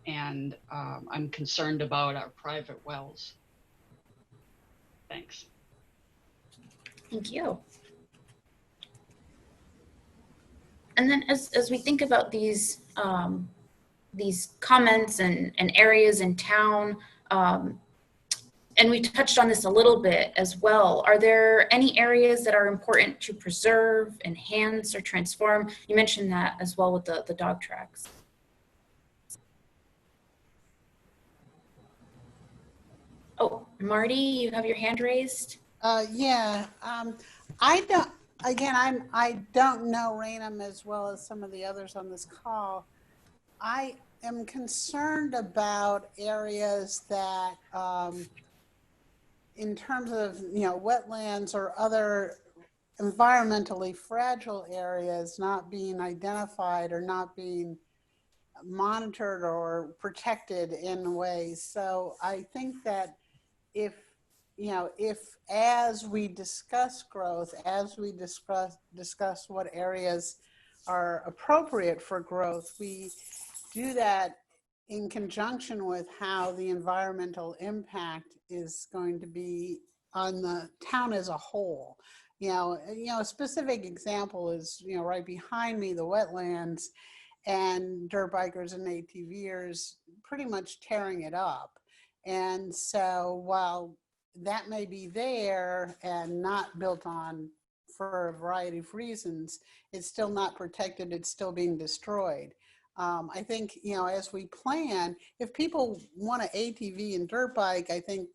And I'm concerned about our private wells. Thanks.
Thank you. And then as we think about these comments and areas in town, and we touched on this a little bit as well, are there any areas that are important to preserve, enhance, or transform? You mentioned that as well with the dog tracks. Oh, Marty, you have your hand raised.
Yeah, I don't know Raynham as well as some of the others on this call. I am concerned about areas that, in terms of, wetlands or other environmentally fragile areas not being identified or not being monitored or protected in ways. So I think that if as we discuss growth, as we discuss what areas are appropriate for growth, we do that in conjunction with how the environmental impact is going to be on the town as a whole. A specific example is, right behind me, the wetlands, and dirt bikers and ATVers pretty much tearing it up. And so while that may be there and not built on for a variety of reasons, it's still not protected, it's still being destroyed. I think, as we plan, if people want an ATV and dirt bike, I think,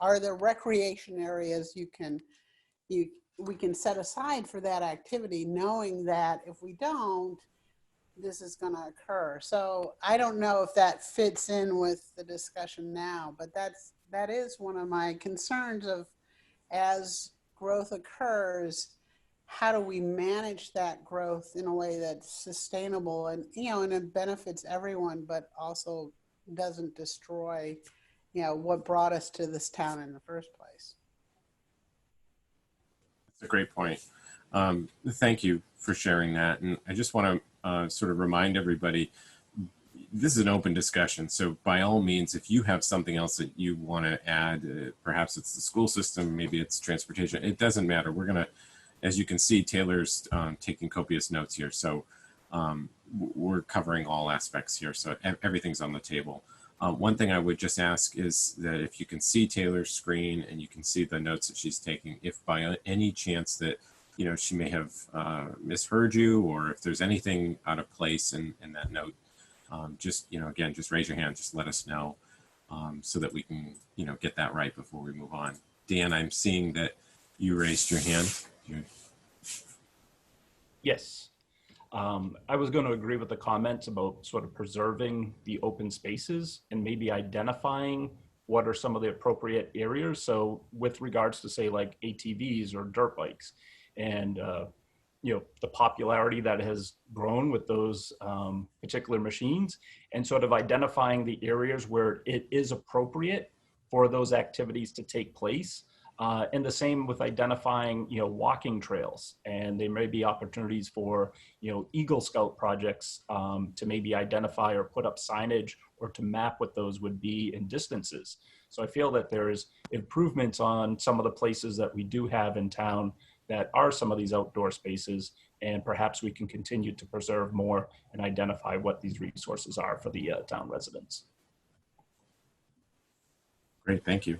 are there recreation areas we can set aside for that activity, knowing that if we don't, this is going to occur. So I don't know if that fits in with the discussion now, but that is one of my concerns of, as growth occurs, how do we manage that growth in a way that's sustainable and, and it benefits everyone, but also doesn't destroy, what brought us to this town in the first place.
That's a great point. Thank you for sharing that. And I just want to sort of remind everybody, this is an open discussion. So by all means, if you have something else that you want to add, perhaps it's the school system, maybe it's transportation, it doesn't matter. We're going to, as you can see, Taylor's taking copious notes here. So we're covering all aspects here, so everything's on the table. One thing I would just ask is that if you can see Taylor's screen and you can see the notes that she's taking, if by any chance that, you know, she may have misheard you, or if there's anything out of place in that note, just, you know, again, just raise your hand, just let us know, so that we can, you know, get that right before we move on. Dan, I'm seeing that you raised your hand.
Yes. I was going to agree with the comments about sort of preserving the open spaces and maybe identifying what are some of the appropriate areas. So with regards to, say, like ATVs or dirt bikes, and you know, the popularity that has grown with those particular machines, and sort of identifying the areas where it is appropriate for those activities to take place. And the same with identifying, you know, walking trails, and there may be opportunities for, you know, Eagle Scout projects to maybe identify or put up signage or to map what those would be in distances. So I feel that there's improvements on some of the places that we do have in town that are some of these outdoor spaces, and perhaps we can continue to preserve more and identify what these resources are for the town residents.
Great, thank you.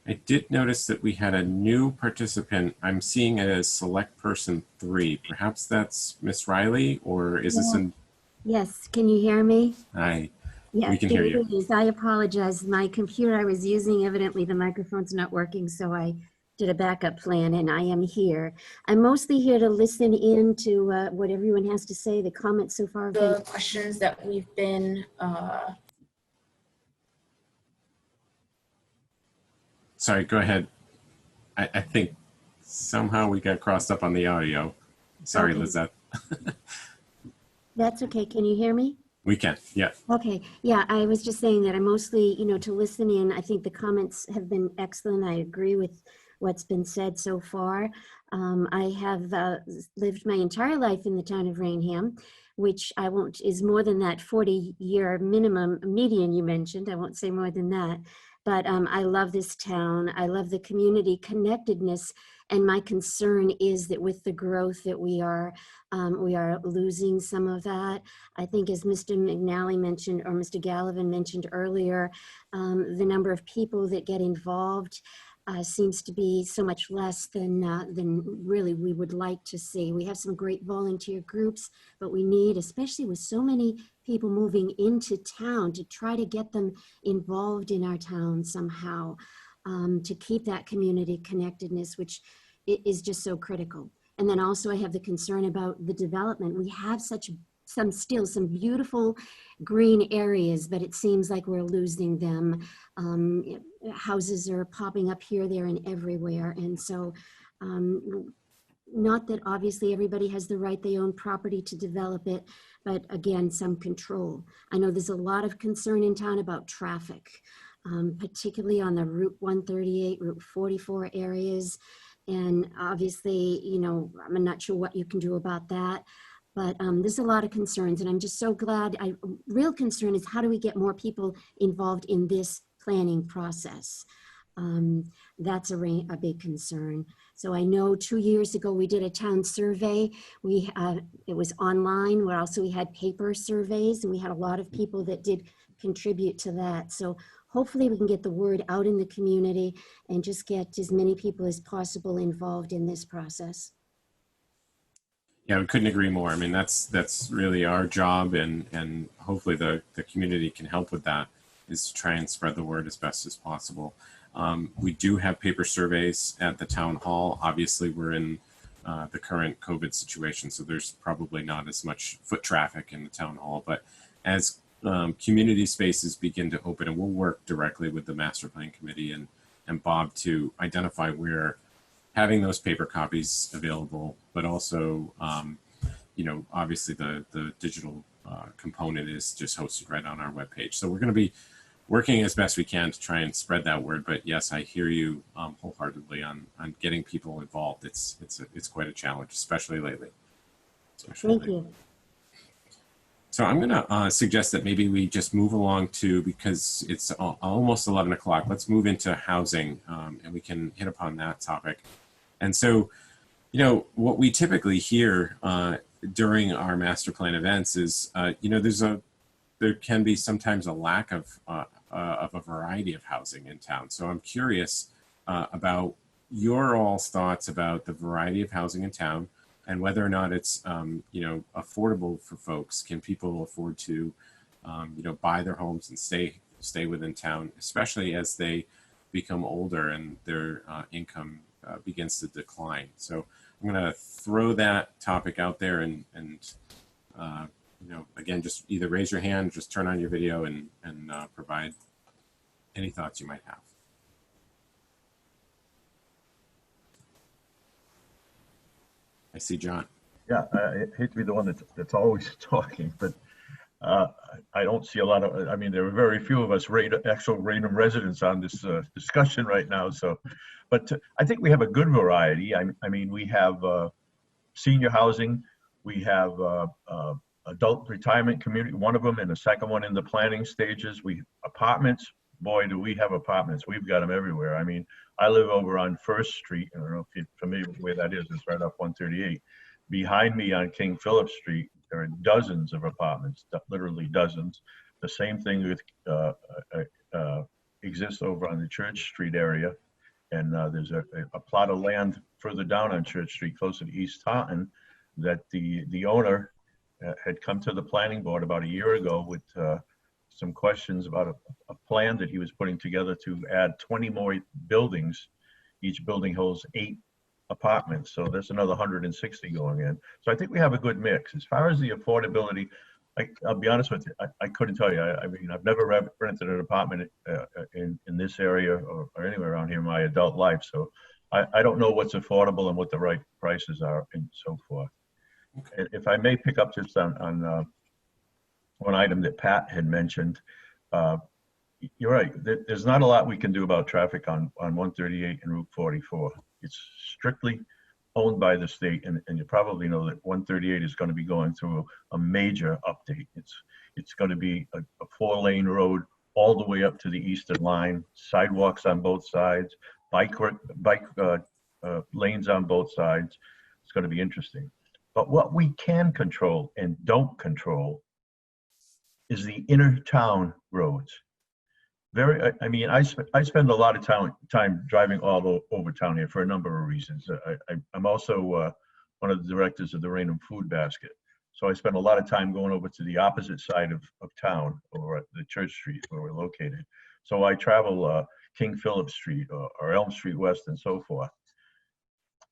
I did notice that we had a new participant. I'm seeing it as select person 3. Perhaps that's Miss Riley, or is this an...
Yes, can you hear me?
Hi,
Yeah,
we can hear you.
It is. I apologize. My computer I was using, evidently the microphone's not working, so I did a backup plan and I am here. I'm mostly here to listen in to what everyone has to say. The comments so far have been...
The questions that we've been
Sorry, go ahead. I think somehow we got crossed up on the audio. Sorry,
Okay.
Lizette.
That's okay. Can you hear me?
We can, yeah.
Okay, yeah, I was just saying that I'm mostly, you know, to listen in. I think the comments have been excellent. I agree with what's been said so far. I have lived my entire life in the town of Raynham, which I won't, is more than that 40-year minimum median you mentioned. I won't say more than that. But I love this town. I love the community connectedness. And my concern is that with the growth that we are losing some of that. I think as Mr. McNally mentioned, or Mr. Gallivan mentioned earlier, the number of people that get involved seems to be so much less than really we would like to see. We have some great volunteer groups, but we need, especially with so many people moving into town, to try to get them involved in our town somehow, to keep that community connectedness, which is just so critical. And then also I have the concern about the development. We have some beautiful green areas, but it seems like we're losing them. Houses are popping up here, there, and everywhere. And so, not that obviously everybody has the right, they own property to develop it, but again, some control. I know there's a lot of concern in town about traffic, particularly on the Route 138, Route 44 areas. And obviously, you know, I'm not sure what you can do about that. But there's a lot of concerns, and I'm just so glad. Real concern is how do we get more people involved in this planning process? That's a big concern. So I know 2 years ago we did a town survey. It was online, where also we had paper surveys, and we had a lot of people that did contribute to that. So hopefully we can get the word out in the community and just get as many people as possible involved in this process.
Yeah, we couldn't agree more. I mean, that's really our job, and hopefully the community can help with that, is to try and spread the word as best as possible. We do have paper surveys at the town hall. Obviously, we're in the current COVID situation, so there's probably not as much foot traffic in the town hall. But as community spaces begin to open, and we'll work directly with the Master Plan Committee and Bob to identify where having those paper copies available, but also, you know, obviously the digital component is just hosted right on our webpage. So we're going to be working as best we can to try and spread that word. But yes, I hear you wholeheartedly on getting people involved. It's quite a challenge, especially lately.
Thank you.
So I'm going to suggest that maybe we just move along to, because it's almost 11 o'clock, let's move into housing, and we can hit upon that topic. And so, you know, what we typically hear during our master plan events is, you know, there can be sometimes a lack of a variety of housing in town. So I'm curious about your all's thoughts about the variety of housing in town and whether or not it's, you know, affordable for folks. Can people afford to, you know, buy their homes and stay within town, especially as they become older and their income begins to decline? So I'm going to throw that topic out there and you know, again, just either raise your hand, just turn on your video and provide any thoughts you might have. I see John.
Yeah, I hate to be the one that's always talking, but I don't see a lot of, I mean, there are very few of us actual Raynham residents on this discussion right now. So, but I think we have a good variety. I mean, we have senior housing, we have adult retirement community, one of them, and the second one in the planning stages. We apartments, boy, do we have apartments. We've got them everywhere. I mean, I live over on First Street. I don't know if you're familiar with where that is. It's right off 138. Behind me on King Philip Street, there are dozens of apartments, literally dozens. The same thing with exists over on the Church Street area. And there's a plot of land further down on Church Street, closer to East Taunton, that the owner had come to the planning board about a year ago with some questions about a plan that he was putting together to add 20 more buildings. Each building holds 8 apartments, so there's another 160 going in. So I think we have a good mix. As far as the affordability, I'll be honest with you, I couldn't tell you. I mean, I've never rented an apartment in this area or anywhere around here in my adult life, so I don't know what's affordable and what the right prices are and so forth. If I may pick up just on one item that Pat had mentioned, you're right. There's not a lot we can do about traffic on 138 and Route 44. It's strictly owned by the state, and you probably know that 138 is going to be going through a major update. It's going to be a 4-lane road all the way up to the eastern line, sidewalks on both sides, bike lanes on both sides. It's going to be interesting. But what we can control and don't control is the inner town roads. I mean, I spend a lot of time driving all over town here for a number of reasons. I'm also one of the directors of the Raynham Food Basket. So I spend a lot of time going over to the opposite side of town, or at the Church Street where we're located. So I travel King Philip Street or Elm Street West and so forth.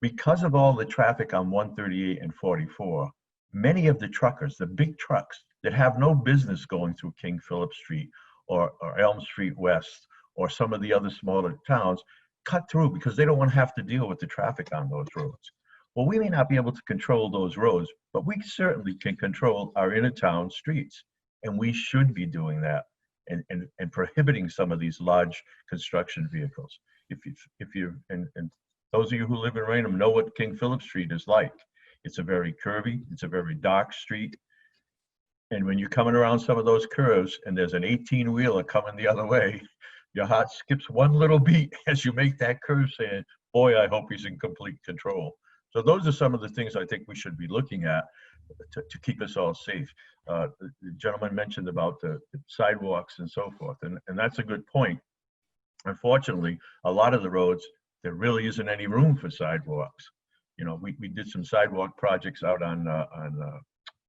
Because of all the traffic on 138 and 44, many of the truckers, the big trucks that have no business going through King Philip Street or Elm Street West or some of the other smaller towns, cut through because they don't want to have to deal with the traffic on those roads. Well, we may not be able to control those roads, but we certainly can control our inner town streets. And we should be doing that and prohibiting some of these large construction vehicles. And those of you who live in Raynham know what King Philip Street is like. It's a very curvy, it's a very dark street. And when you're coming around some of those curves and there's an 18-wheeler coming the other way, your heart skips one little beat as you make that curve saying, boy, I hope he's in complete control. So those are some of the things I think we should be looking at to keep us all safe. The gentleman mentioned about the sidewalks and so forth, and that's a good point. Unfortunately, a lot of the roads, there really isn't any room for sidewalks. You know, we did some sidewalk projects out on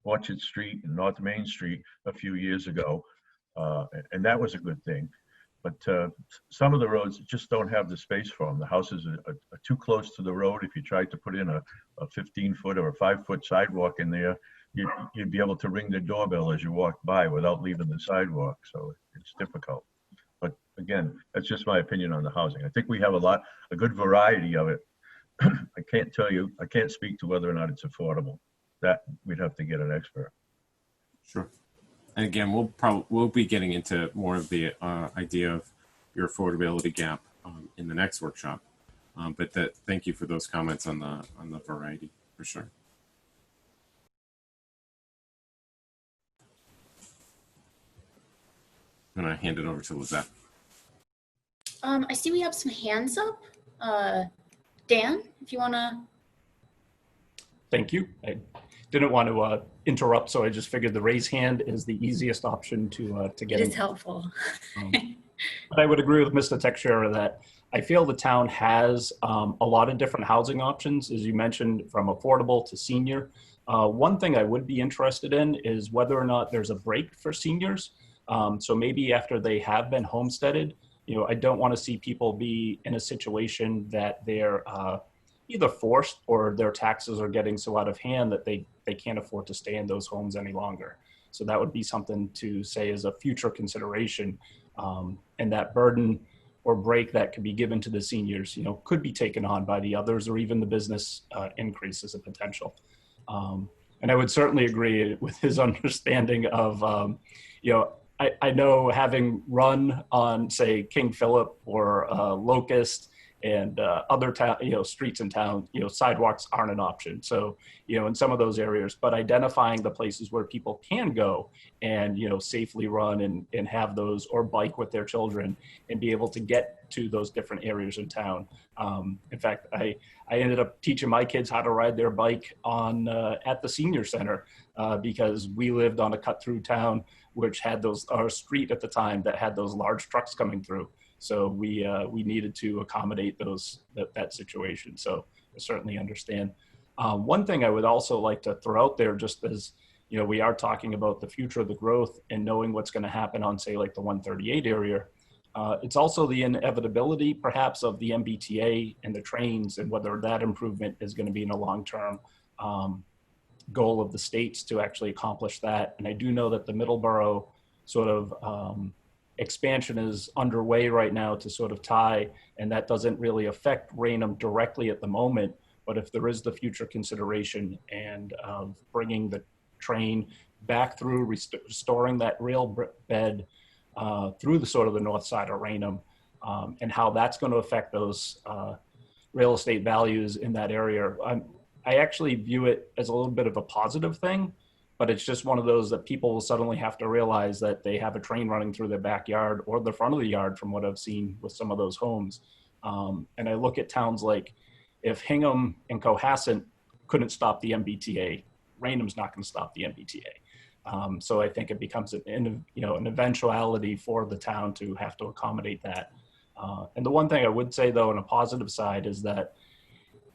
Orchard Street and North Main Street a few years ago, and that was a good thing. But some of the roads just don't have the space for them. The houses are too close to the road. If you tried to put in a 15-foot or a 5-foot sidewalk in there, you'd be able to ring the doorbell as you walk by without leaving the sidewalk. So it's difficult. But again, that's just my opinion on the housing. I think we have a good variety of it. I can't speak to whether or not it's affordable. That we'd have to get an expert.
Sure. And again, we'll be getting into more of the idea of your affordability gap in the next workshop. But thank you for those comments on the variety for sure. I'm gonna hand it over to Lizette.
I see we have some hands up. Dan, if you wanna.
Thank you. I didn't want to interrupt, so I just figured the raise hand is the easiest option to get
It
in.
is helpful.
But I would agree with Mr. Teixeira that I feel the town has a lot of different housing options, as you mentioned, from affordable to senior. One thing I would be interested in is whether or not there's a break for seniors. So maybe after they have been homesteaded, I don't want to see people be in a situation that they're either forced or their taxes are getting so out of hand that they can't afford to stay in those homes any longer. So that would be something to say as a future consideration. And that burden or break that could be given to the seniors, could be taken on by the others, or even the business increase as a potential. And I would certainly agree with his understanding of, I know having run on, say, King Philip or Locust and other streets in town, sidewalks aren't an option. So, in some of those areas, but identifying the places where people can go and, safely run and have those, or bike with their children and be able to get to those different areas in town. In fact, I ended up teaching my kids how to ride their bike on at the senior center because we lived on a cut through town, which had our street at the time that had those large trucks coming through. So we needed to accommodate that situation. So I certainly understand. One thing I would also like to throw out there, just as we are talking about the future of the growth and knowing what's going to happen on, say, like the 138 area. It's also the inevitability, perhaps, of the MBTA and the trains, and whether that improvement is going to be in a long-term goal of the states to actually accomplish that. And I do know that the Middleborough sort of expansion is underway right now to sort of tie, and that doesn't really affect Raynham directly at the moment, but if there is the future consideration and bringing the train back through, restoring that rail bed through the sort of the north side of Raynham, and how that's going to affect those real estate values in that area. I actually view it as a little bit of a positive thing, but it's just one of those that people will suddenly have to realize that they have a train running through their backyard or the front of the yard, from what I've seen with some of those homes. And I look at towns like, if Hingham and Cohasset couldn't stop the MBTA, Raynham's not going to stop the MBTA. So I think it becomes an eventuality for the town to have to accommodate that. And the one thing I would say, though, on a positive side, is that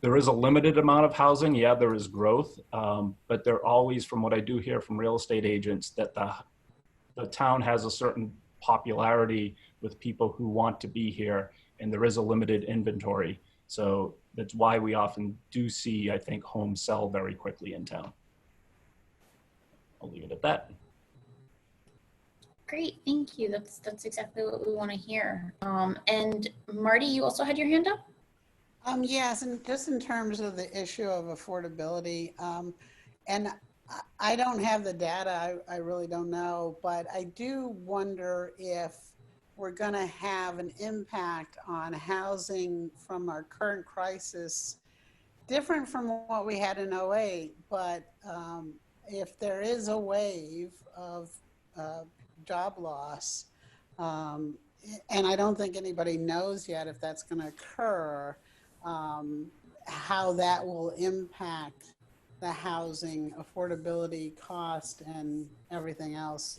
there is a limited amount of housing. Yeah, there is growth, but there always, from what I do hear from real estate agents, that the town has a certain popularity with people who want to be here, and there is a limited inventory. So that's why we often do see, I think, homes sell very quickly in town. I'll leave it at that.
Great, thank you. That's exactly what we want to hear. And Marty, you also had your hand up?
Yes, and just in terms of the issue of affordability, and I don't have the data, I really don't know, but I do wonder if we're going to have an impact on housing from our current crisis, different from what we had in 08, but if there is a wave of job loss, and I don't think anybody knows yet if that's going to occur, how that will impact the housing affordability cost and everything else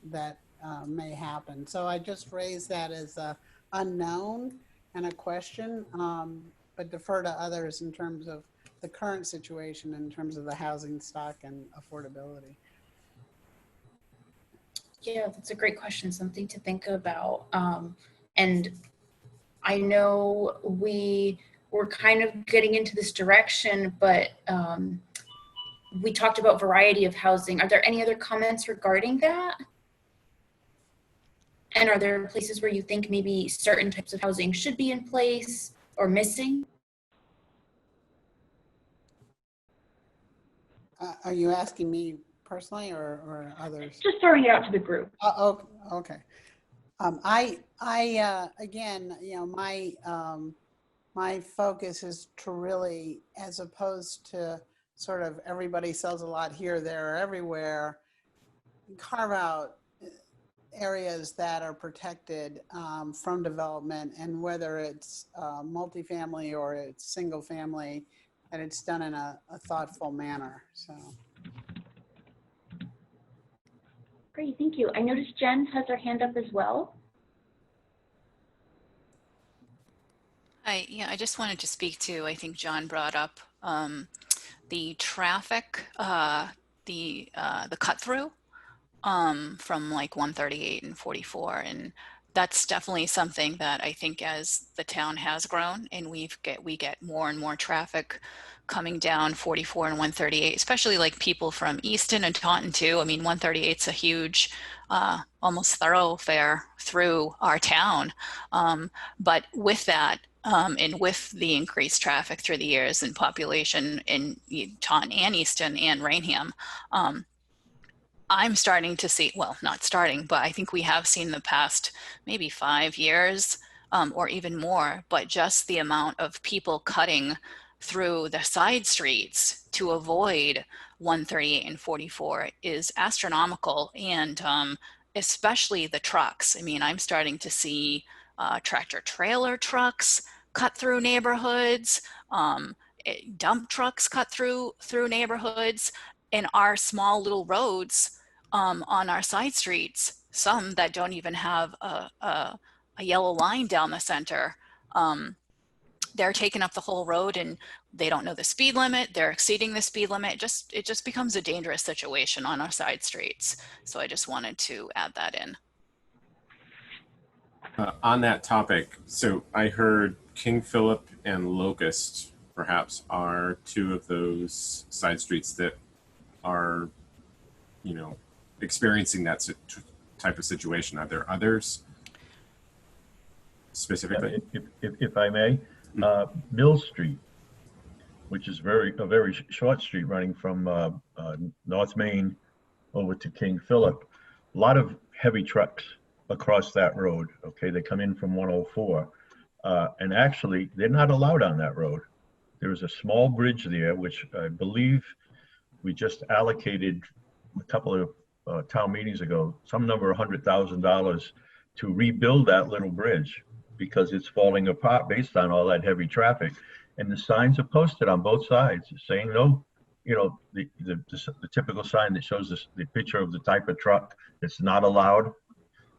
that may happen. So I just raise that as a unknown and a question, but defer to others in terms of the current situation, in terms of the housing stock and affordability.
Yeah, that's a great question, something to think about. And I know we were kind of getting into this direction, but we talked about variety of housing. Are there any other comments regarding that? And are there places where you think maybe certain types of housing should be in place or missing?
Are you asking me personally or others?
Just throwing it out to the group.
Oh, okay. Again, my focus is to really, as opposed to sort of everybody sells a lot here, there, or everywhere, carve out areas that are protected from development, and whether it's multifamily or it's single family, and it's done in a thoughtful manner. So
Great, thank you. I noticed Jen has her hand up as well.
Yeah, I just wanted to speak to, I think John brought up the traffic, the cut through from like 138 and 44. And that's definitely something that I think as the town has grown and we get more and more traffic coming down 44 and 138, especially like people from Easton and Taunton too. I mean, 138 is a huge, almost thoroughfare through our town. But with that, and with the increased traffic through the years and population in Taunton and Easton and Raynham, I'm starting to see, well, not starting, but I think we have seen the past maybe 5 years or even more, but just the amount of people cutting through the side streets to avoid 138 and 44 is astronomical. And especially the trucks. I mean, I'm starting to see tractor trailer trucks cut through neighborhoods, dump trucks cut through neighborhoods, and our small little roads on our side streets, some that don't even have a yellow line down the center. They're taking up the whole road and they don't know the speed limit. They're exceeding the speed limit. It just becomes a dangerous situation on our side streets. So I just wanted to add that in.
On that topic, so I heard King Philip and Locust perhaps are two of those side streets that are, you know, experiencing that type of situation. Are there others specifically?
If I may, Mill Street, which is a very short street running from North Main over to King Philip, a lot of heavy trucks across that road. Okay, they come in from 104, and actually they're not allowed on that road. There is a small bridge there, which I believe we just allocated a couple of town meetings ago, some number of $100,000 to rebuild that little bridge because it's falling apart based on all that heavy traffic. And the signs are posted on both sides saying no, you know, the typical sign that shows us the picture of the type of truck that's not allowed.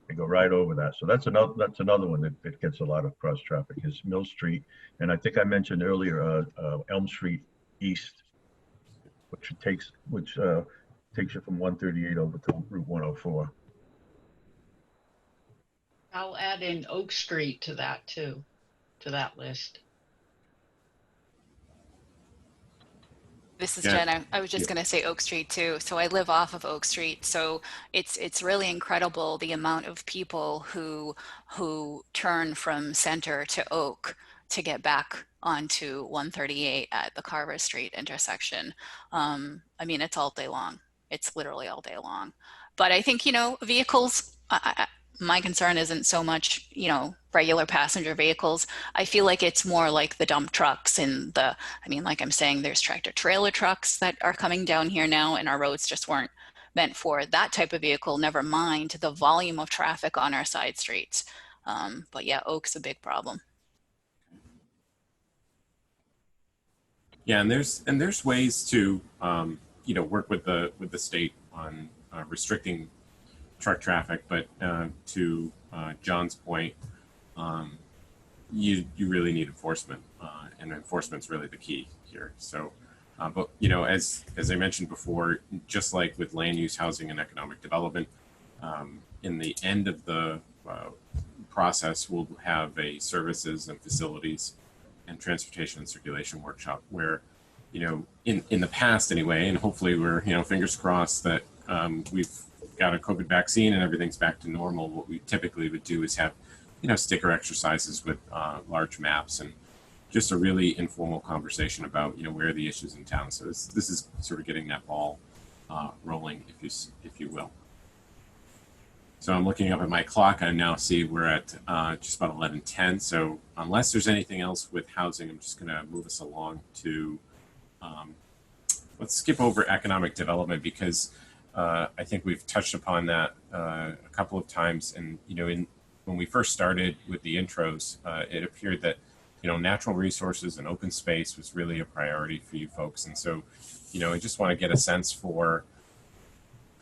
They go right over that. So that's another one that gets a lot of cross traffic is Mill Street. And I think I mentioned earlier Elm Street East, which takes you from 138 over to Route 104.
I'll add in Oak Street to that too, to that list.
This is Jen. I was just going to say Oak Street too. So I live off of Oak Street. So it's really incredible the amount of people who turn from Center to Oak to get back onto 138 at the Carver Street intersection. I mean, it's all day long. It's literally all day long. But I think, you know, vehicles, my concern isn't so much, you know, regular passenger vehicles. I feel like it's more like the dump trucks and I mean, like I'm saying, there's tractor trailer trucks that are coming down here now and our roads just weren't meant for that type of vehicle, never mind the volume of traffic on our side streets. But yeah, Oak's a big problem.
Yeah, and there's ways to you know, work with the state on restricting truck traffic, but to John's point, you really need enforcement, and enforcement's really the key here. So, but you know, as I mentioned before, just like with land use, housing, and economic development, in the end of the process, we'll have a services and facilities and transportation and circulation workshop where, you know, in the past anyway, and hopefully we're, you know, fingers crossed that we've got a COVID vaccine and everything's back to normal. What we typically would do is have, you know, sticker exercises with large maps and just a really informal conversation about, you know, where are the issues in town. So this is sort of getting that ball rolling, if you will. So I'm looking up at my clock. I now see we're at just about 11:10. So unless there's anything else with housing, I'm just going to move us along to, let's skip over economic development because I think we've touched upon that a couple of times. And, you know, when we first started with the intros, it appeared that, you natural resources and open space was really a priority for you folks. And so, I just want to get a sense for,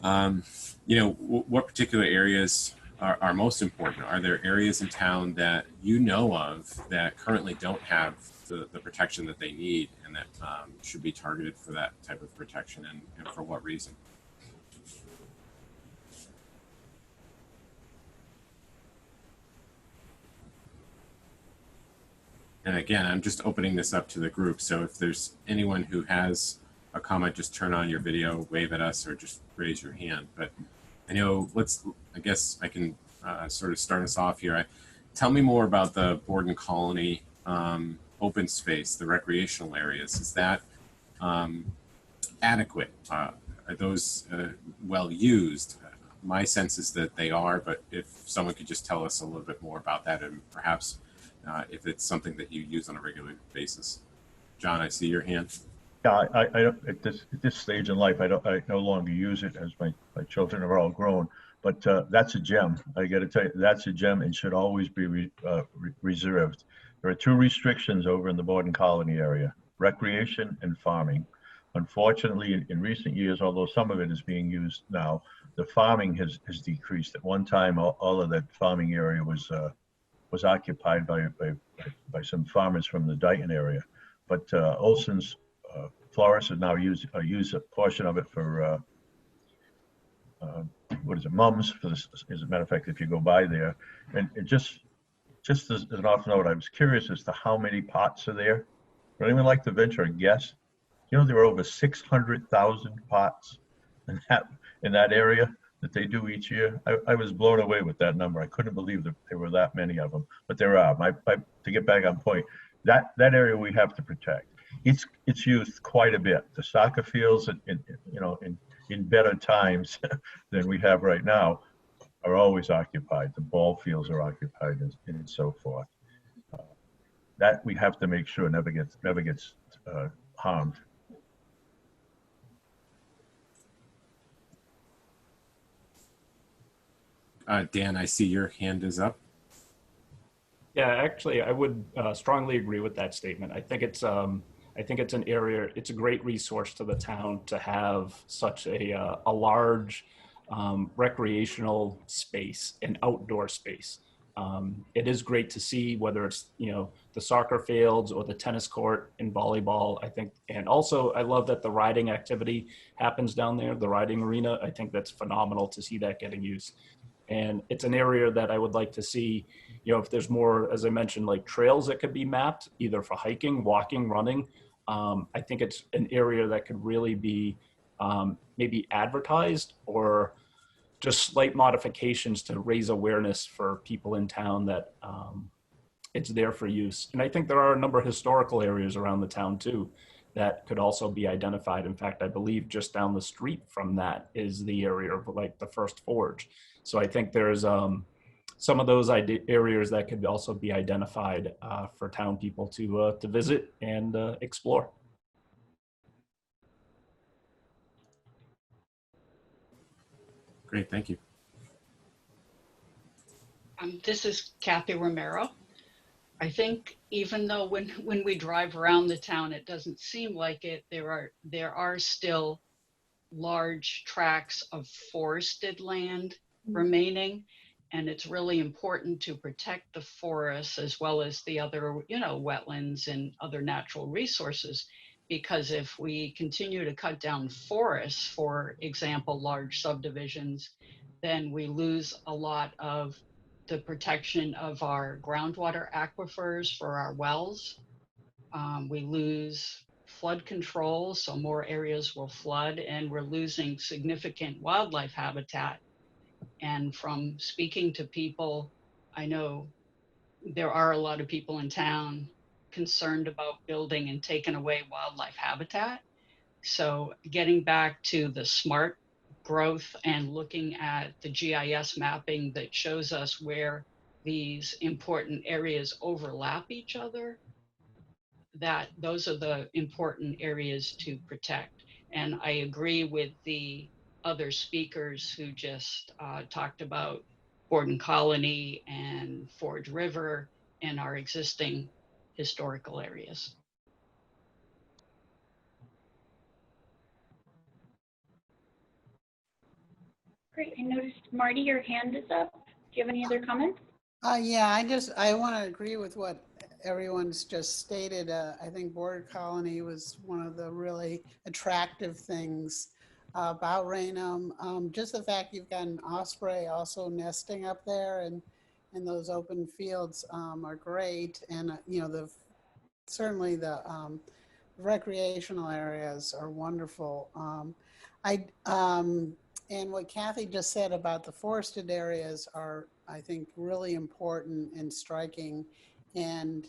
what particular areas are most important. Are there areas in town that you know of that currently don't have the protection that they need and that should be targeted for that type of protection, and for what reason? And again, I'm just opening this up to the group. So if there's anyone who has a comment, just turn on your video, wave at us, or just raise your hand. But I know, I guess I can sort of start us off here. Tell me more about the Borden Colony open space, the recreational areas. Is that adequate? Are those well used? My sense is that they are, but if someone could just tell us a little bit more about that, and perhaps if it's something that you use on a regular basis. John, I see your hand.
Yeah, I don't, at this stage in life, I no longer use it, as my children are all grown. But that's a gem. I got to tell you, that's a gem and should always be reserved. There are two restrictions over in the Borden Colony area: recreation and farming. Unfortunately, in recent years, although some of it is being used now, the farming has decreased. At one time, all of that farming area was occupied by some farmers from the Dighton area. But Olson's florists have now use a portion of it for mums. For this, as a matter of fact, if you go by there, and it just as an off note, I was curious as to how many pots are there. Would anyone like to venture a guess? There are over 600,000 pots in that area that they do each year. I was blown away with that number. I couldn't believe that there were that many of them, but there are. To get back on point, that area we have to protect. It's used quite a bit. The soccer fields, in better times than we have right now, are always occupied. The ball fields are occupied, and so forth. That we have to make sure never gets harmed.
Dan, I see your hand is up.
Yeah, actually, I would strongly agree with that statement. I think it's an area. It's a great resource to the town to have such a large recreational space and outdoor space. It is great to see, whether it's the soccer fields or the tennis court and volleyball. I think, and also I love that the riding activity happens down there, the riding arena. I think that's phenomenal to see that getting used. And it's an area that I would like to see, if there's more, as I mentioned, like trails that could be mapped, either for hiking, walking, running. I think it's an area that could really be maybe advertised, or just slight modifications to raise awareness for people in town that it's there for use. And I think there are a number of historical areas around the town too that could also be identified. In fact, I believe just down the street from that is the area of like the first forge. So I think there's some of those areas that could also be identified for town people to visit and explore.
Great, thank you.
This is Kathy Romero. I think even though when we drive around the town, it doesn't seem like it, there are still large tracts of forested land remaining. And it's really important to protect the forests as well as the other, wetlands and other natural resources. Because if we continue to cut down forests, for example, large subdivisions, then we lose a lot of the protection of our groundwater aquifers for our wells. We lose flood control, so more areas will flood, and we're losing significant wildlife habitat. And from speaking to people, I know there are a lot of people in town concerned about building and taking away wildlife habitat. So getting back to the smart growth and looking at the GIS mapping that shows us where these important areas overlap each other, that those are the important areas to protect. And I agree with the other speakers who just talked about Borden Colony and Forge River and our existing historical areas.
Great. I noticed, Marty, your hand is up. Do you have any other comments?
Yeah, I want to agree with what everyone's just stated. I think border colony was one of the really attractive things about Raynham. Just the fact you've got an osprey also nesting up there, and those open fields are great. And you know, certainly the recreational areas are wonderful. And what Kathy just said about the forested areas are, I think, really important and striking, and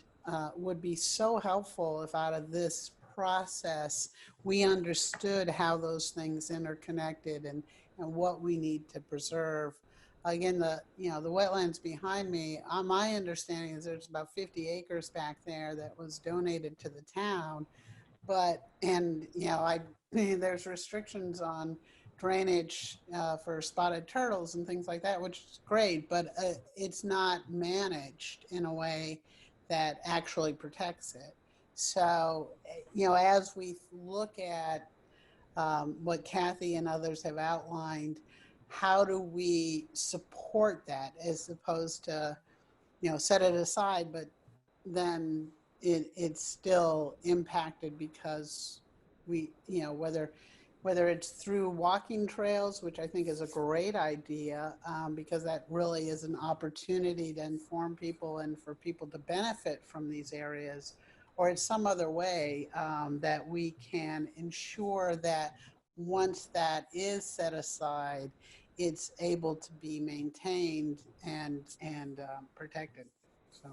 would be so helpful if out of this process we understood how those things interconnected and what we need to preserve. Again, the wetlands behind me, my understanding is there's about 50 acres back there that was donated to the town, and there's restrictions on drainage for spotted turtles and things like that, which is great, but it's not managed in a way that actually protects it. So, as we look at what Kathy and others have outlined, how do we support that as opposed to, set it aside, but then it's still impacted because we, whether it's through walking trails, which I think is a great idea, because that really is an opportunity to inform people and for people to benefit from these areas, or it's some other way that we can ensure that once that is set aside, it's able to be maintained and protected. So.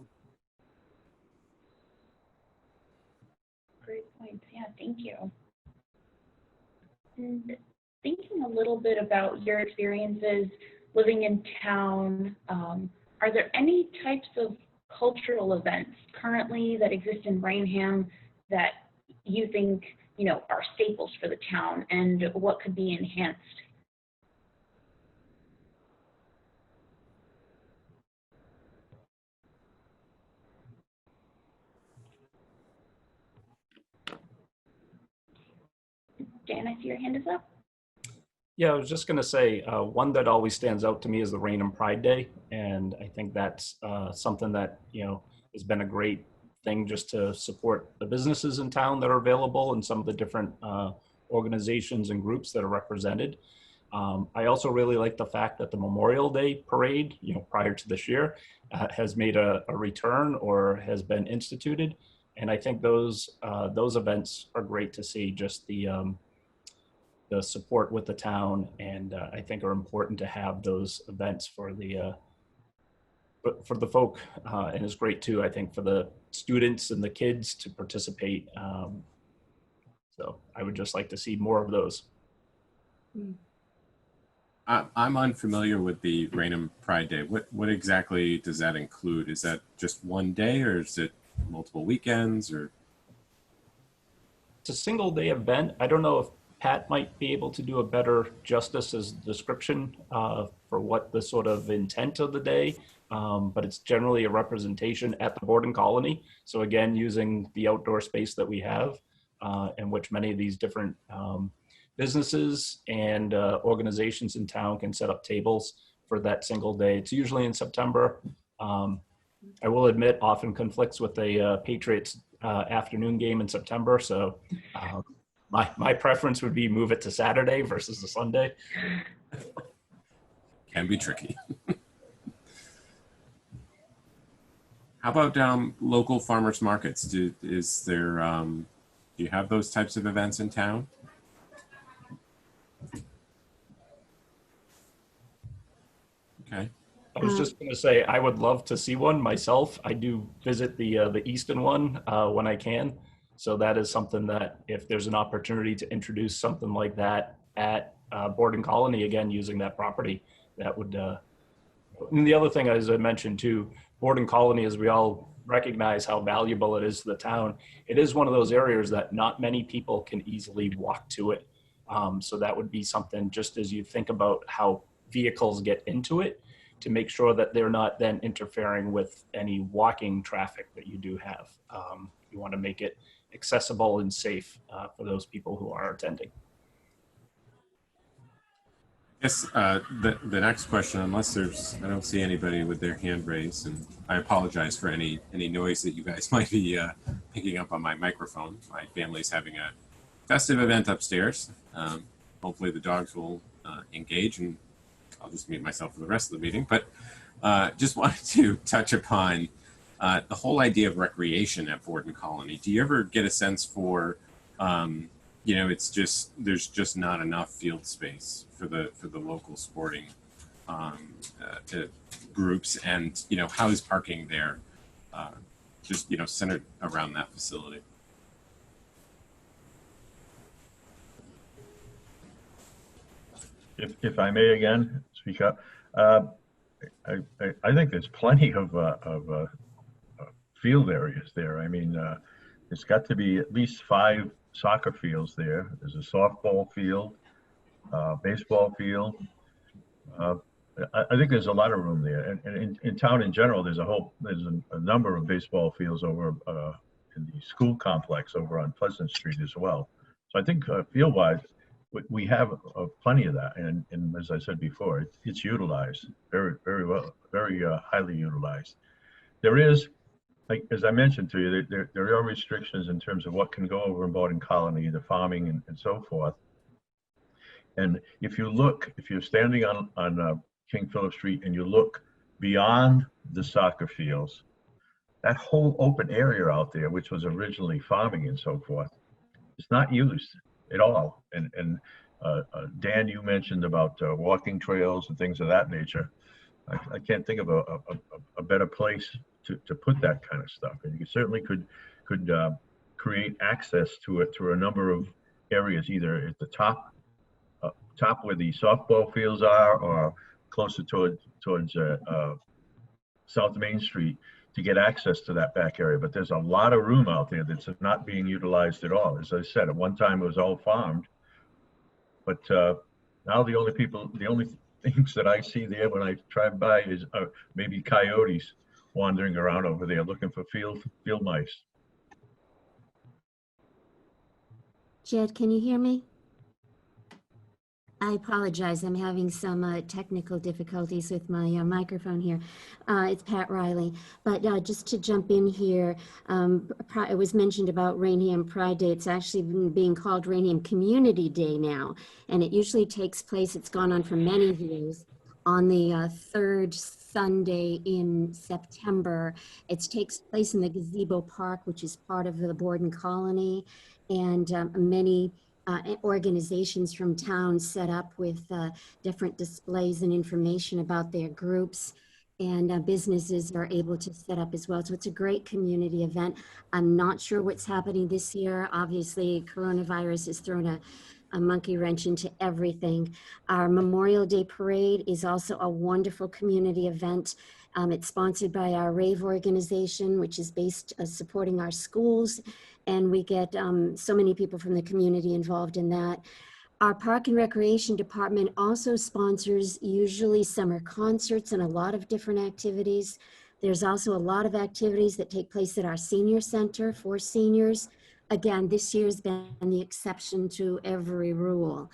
Great points. Yeah, thank you. And thinking a little bit about your experiences living in town, are there any types of cultural events currently that exist in Raynham that you think, are staples for the town, and what could be enhanced? Dan, I see your hand is up.
Yeah, I was just going to say, one that always stands out to me is the Raynham Pride Day. And I think that's something that, has been a great thing just to support the businesses in town that are available and some of the different organizations and groups that are represented. I also really like the fact that the Memorial Day parade, prior to this year, has made a return or has been instituted. And I think those events are great to see, just the support with the town, and I think are important to have those events for the folk, and it's great too, I think, for the students and the kids to participate. So I would just like to see more of those.
I'm unfamiliar with the Raynham Pride Day. What exactly does that include? Is that just one day, or is it multiple weekends, or?
It's a single day event. I don't know if Pat might be able to do a better justice as description for what the sort of intent of the day, but it's generally a representation at the boarding colony. So again, using the outdoor space that we have, in which many of these different businesses and organizations in town can set up tables for that single day. It's usually in September. I will admit, often conflicts with a Patriots afternoon game in September. So my preference would be move it to Saturday versus a Sunday.
Can be tricky. How about local farmers markets? Do you have those types of events in town? Okay.
I was just going to say, I would love to see one myself. I do visit the Easton one when I can. So that is something that if there's an opportunity to introduce something like that at Boarding Colony, again, using that property, that would, and the other thing, as I mentioned too, Boarding Colony, as we all recognize how valuable it is to the town, it is one of those areas that not many people can easily walk to it. So that would be something, just as you think about how vehicles get into it, to make sure that they're not then interfering with any walking traffic that you do have. You want to make it accessible and safe for those people who are attending.
Yes, the next question, unless I don't see anybody with their hand raised, and I apologize for any noise that you guys might be picking up on my microphone. My family's having a festive event upstairs. Hopefully the dogs will engage, and I'll just mute myself for the rest of the meeting. But just wanted to touch upon the whole idea of recreation at Borden Colony. Do you ever get a sense for it's just there's just not enough field space for the local sporting groups, and how is parking there just centered around that facility?
If I may again speak up, I think there's plenty of field areas there. I mean, it's got to be at least 5 soccer fields there. There's a softball field, baseball field. I think there's a lot of room there, and in town in general, there's a number of baseball fields over in the school complex over on Pleasant Street as well. So I think field-wise, we have plenty of that, and as I said before, it's utilized very, very well, very highly utilized. There is, like as I mentioned to you, there are restrictions in terms of what can go over in Borden Colony, the farming and so forth. And if you're standing on King Philip Street and you look beyond the soccer fields, that whole open area out there, which was originally farming and so forth, is not used at all. And Dan, you mentioned about walking trails and things of that nature. I can't think of a better place to put that kind of stuff. And you certainly could create access to it through a number of areas, either at the top where the softball fields are, or closer towards South Main Street, to get access to that back area. But there's a lot of room out there that's not being utilized at all. As I said, at one time it was all farmed, but now the only things that I see there when I drive by is maybe coyotes wandering around over there looking for field mice.
Jed, can you hear me? I apologize. I'm having some technical difficulties with my microphone here. It's Pat Riley. But just to jump in here, it was mentioned about Raynham Pride Day. It's actually being called Raynham Community Day now. And it usually takes place, it's gone on for many years, on the third Sunday in September. It takes place in the Gazebo Park, which is part of the Borden Colony. And many organizations from town set up with different displays and information about their groups, and businesses are able to set up as well. So it's a great community event. I'm not sure what's happening this year. Obviously, coronavirus has thrown a monkey wrench into everything. Our Memorial Day Parade is also a wonderful community event. It's sponsored by our RAVE organization, which is based supporting our schools. And we get so many people from the community involved in that. Our Park and Recreation Department also sponsors usually summer concerts and a lot of different activities. There's also a lot of activities that take place at our senior center for seniors. Again, this year's been the exception to every rule.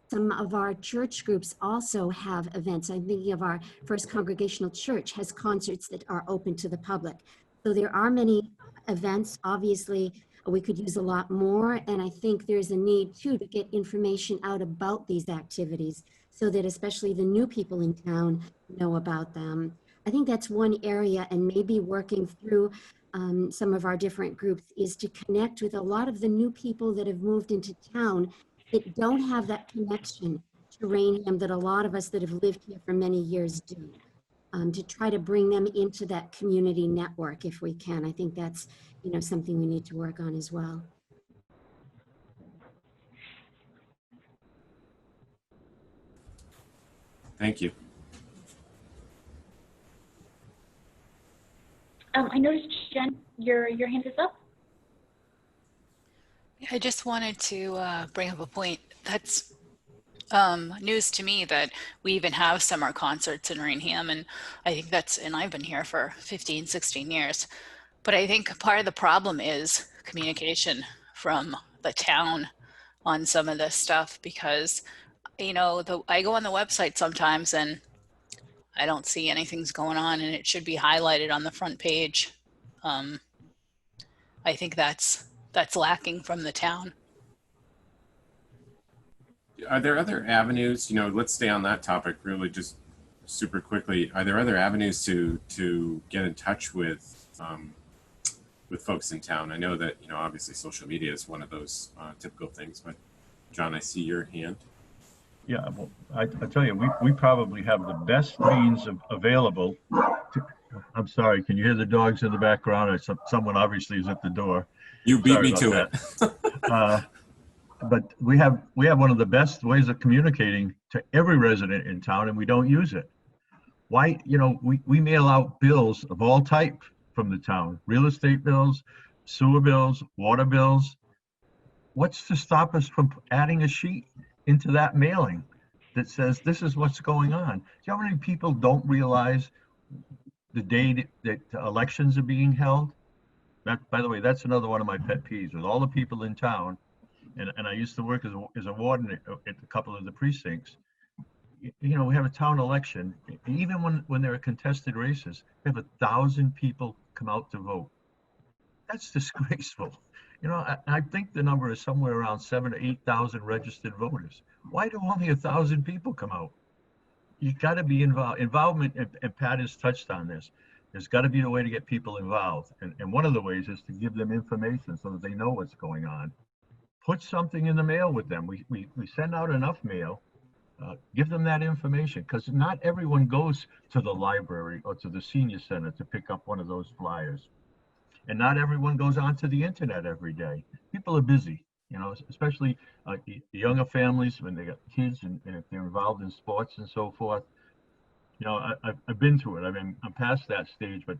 Some of our church groups also have events. I'm thinking of our First Congregational Church has concerts that are open to the public. So there are many events. Obviously, we could use a lot more, and I think there's a need too to get information out about these activities so that especially the new people in town know about them. I think that's one area, and maybe working through some of our different groups is to connect with a lot of the new people that have moved into town that don't have that connection to Raynham that a lot of us that have lived here for many years do. To try to bring them into that community network if we can. I think that's, something we need to work on as well.
Thank you.
I noticed, Jen, your hand is up.
I just wanted to bring up a point. That's news to me that we even have summer concerts in Raynham, and I think and I've been here for 15, 16 years. But I think part of the problem is communication from the town on some of this stuff, because, you know, I go on the website sometimes and I don't see anything's going on, and it should be highlighted on the front page. I think that's lacking from the town.
Are there other avenues, you know, let's stay on that topic really just super quickly. Are there other avenues to get in touch with folks in town? I know that, you know, obviously social media is one of those typical things, but John, I see your hand.
Yeah, well, I tell you, we probably have the best means available. I'm sorry, can you hear the dogs in the background? Or someone obviously is at the door.
You beat
Sorry
me to it.
But we have one of the best ways of communicating to every resident in town, and we don't use it. Why? You know, we mail out bills of all type from the town: real estate bills, sewer bills, water bills. What's to stop us from adding a sheet into that mailing that says this is what's going on? Do you know how many people don't realize the day that elections are being held? That, by the way, that's another one of my pet peeves with all the people in town. And I used to work as a warden at a couple of the precincts. You know, we have a town election. Even when there are contested races, we have 1,000 people come out to vote. That's disgraceful. You know, I think the number is somewhere around 7,000 to 8,000 registered voters. Why do only 1,000 people come out? You got to be involved. Involvement, and Pat has touched on this. There's got to be a way to get people involved. And one of the ways is to give them information so that they know what's going on. Put something in the mail with them. We send out enough mail. Give them that information, because not everyone goes to the library or to the senior center to pick up one of those flyers. And not everyone goes onto the internet every day. People are busy, you know, especially the younger families when they got kids and if they're involved in sports and so forth. You know, I've been through it. I mean, I'm past that stage, but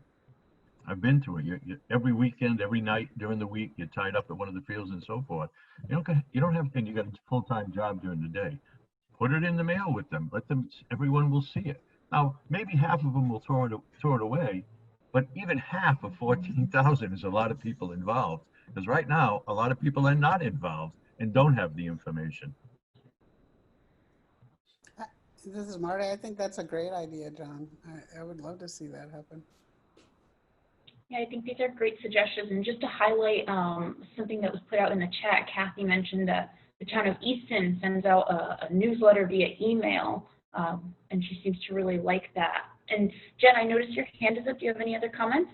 I've been through it. You every weekend, every night during the week, you're tied up at one of the fields and so forth. You don't have, and you got a full-time job during the day. Put it in the mail with them. Everyone will see it. Now, maybe half of them will throw it away, but even half of 14,000 is a lot of people involved. Because right now, a lot of people are not involved and don't have the information.
This is Marty. I think that's a great idea, John. I would love to see that happen.
Yeah, I think these are great suggestions. And just to highlight something that was put out in the chat, Kathy mentioned that the town of Easton sends out a newsletter via email, and she seems to really like that. And Jen, I noticed your hand is up. Do you have any other comments?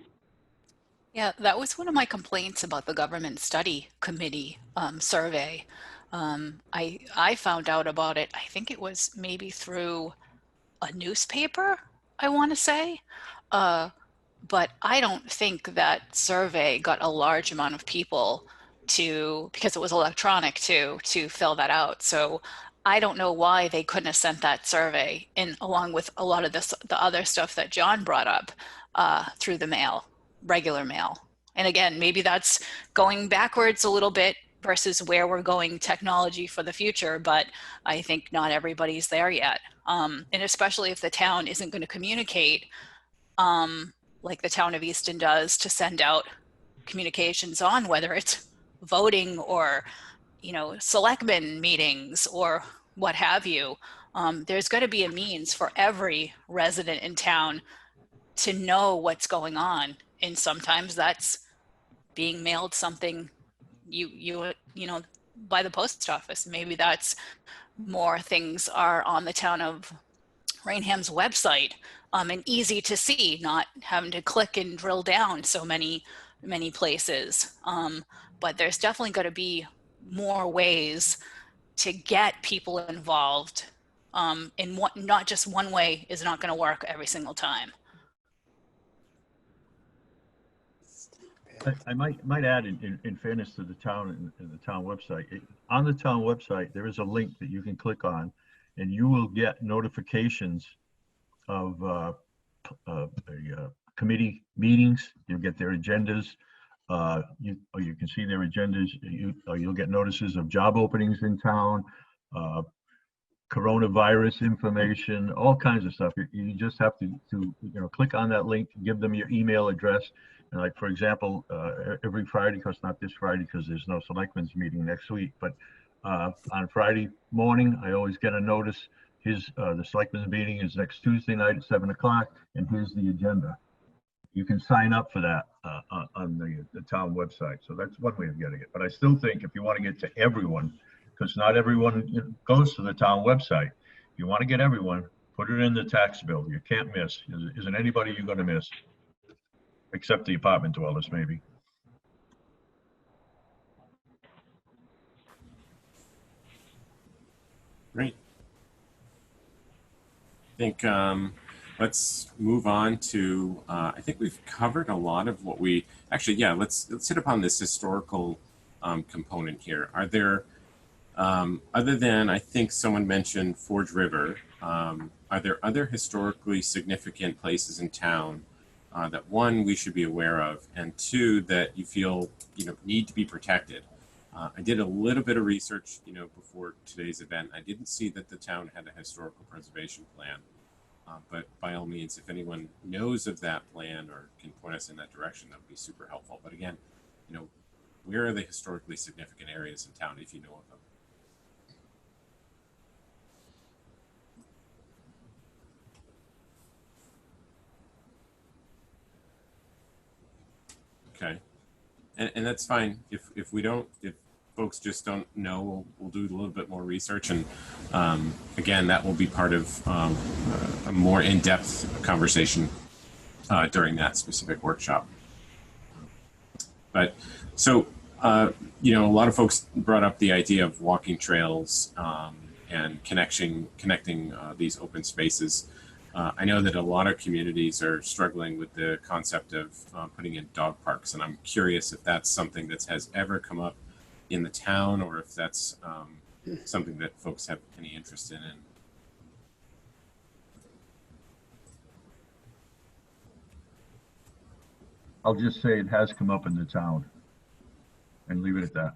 Yeah, that was one of my complaints about the Government Study Committee survey. I found out about it, I think it was maybe through a newspaper, I want to say. But I don't think that survey got a large amount of people because it was electronic to fill that out. So I don't know why they couldn't have sent that survey in along with a lot of the other stuff that John brought up through the mail, regular mail. And again, maybe that's going backwards a little bit versus where we're going technology for the future, but I think not everybody's there yet. And especially if the town isn't going to communicate like the town of Easton does to send out communications on whether it's voting or, you know, selectmen meetings or what have you. There's got to be a means for every resident in town to know what's going on. And sometimes that's being mailed something you know, by the post office. Maybe that's more things are on the town of Raynham's website and easy to see, not having to click and drill down so many places. But there's definitely got to be more ways to get people involved. And not just one way is not going to work every single time.
I might add, in fairness to the town and the town website, on the town website, there is a link that you can click on, and you will get notifications of committee meetings. You'll get their agendas. You can see their agendas. You'll get notices of job openings in town. coronavirus information, all kinds of stuff. You just have to click on that link, give them your email address. And like, for example, every Friday, because not this Friday, because there's no selectmen's meeting next week, but on Friday morning, I always get a notice. The selectmen's meeting is next Tuesday night at 7 o'clock, and here's the agenda. You can sign up for that on the town website. So that's one way of getting it. But I still think if you want to get to everyone, because not everyone goes to the town website. If you want to get everyone, put it in the tax bill. You can't miss. Isn't anybody you're going to miss? Except the apartment dwellers, maybe.
Great. I think let's move on to, I think we've covered a lot of what we, actually, yeah, let's hit upon this historical component here. Are there, other than, I think someone mentioned Forge River, are there other historically significant places in town that one, we should be aware of, and two, that you feel, need to be protected? I did a little bit of research, before today's event. I didn't see that the town had a historical preservation plan, but by all means, if anyone knows of that plan or can point us in that direction, that would be super helpful. But again, where are the historically significant areas in town if you know of them? Okay, and that's fine. If we don't, if folks just don't know, we'll do a little bit more research, and again, that will be part of a more in-depth conversation during that specific workshop. But so, a lot of folks brought up the idea of walking trails and connecting these open spaces. I know that a lot of communities are struggling with the concept of putting in dog parks, and I'm curious if that's something that has ever come up in the town, or if that's something that folks have any interest in.
I'll just say it has come up in the town and leave it at that.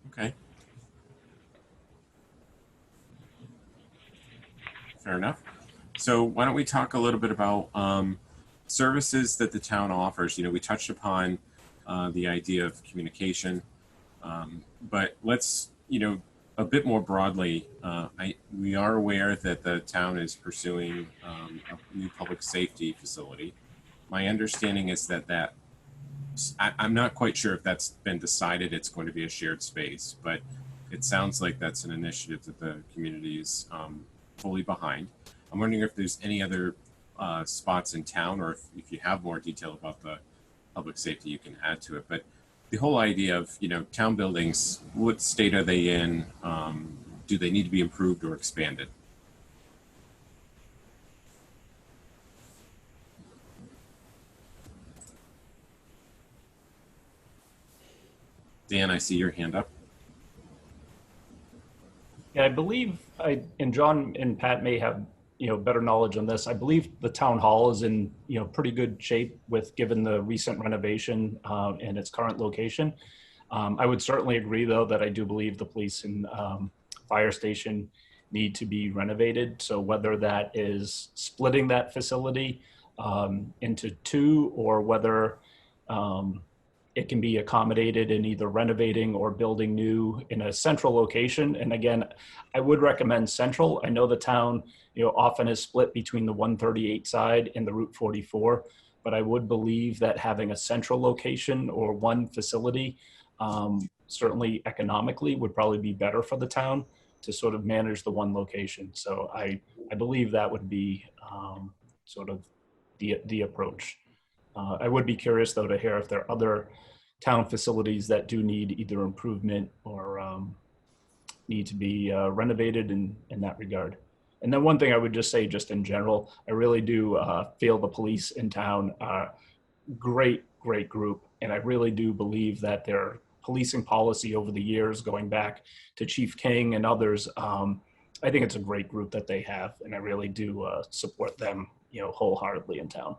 Okay. Fair enough. So why don't we talk a little bit about services that the town offers? We touched upon the idea of communication, but let's, a bit more broadly, we are aware that the town is pursuing a new public safety facility. My understanding is that I'm not quite sure if that's been decided. It's going to be a shared space, but it sounds like that's an initiative that the community is fully behind. I'm wondering if there's any other spots in town, or if you have more detail about the public safety, you can add to it. But the whole idea of, town buildings, what state are they in? Do they need to be improved or expanded? Dan, I see your hand up.
Yeah, I believe and John and Pat may have, better knowledge on this. I believe the town hall is in, pretty good shape given the recent renovation and its current location. I would certainly agree, though, that I do believe the police and fire station need to be renovated. So whether that is splitting that facility into two, or whether it can be accommodated in either renovating or building new in a central location. And again, I would recommend central. I know the town, often is split between the 138 side and the Route 44, but I would believe that having a central location or one facility, certainly economically, would probably be better for the town to sort of manage the one location. So I believe that would be sort of the approach. I would be curious, though, to hear if there are other town facilities that do need either improvement or need to be renovated in that regard. And then one thing I would just say, just in general, I really do feel the police in town are great group. And I really do believe that their policing policy over the years, going back to Chief King and others, I think it's a great group that they have. And I really do support them, wholeheartedly in town.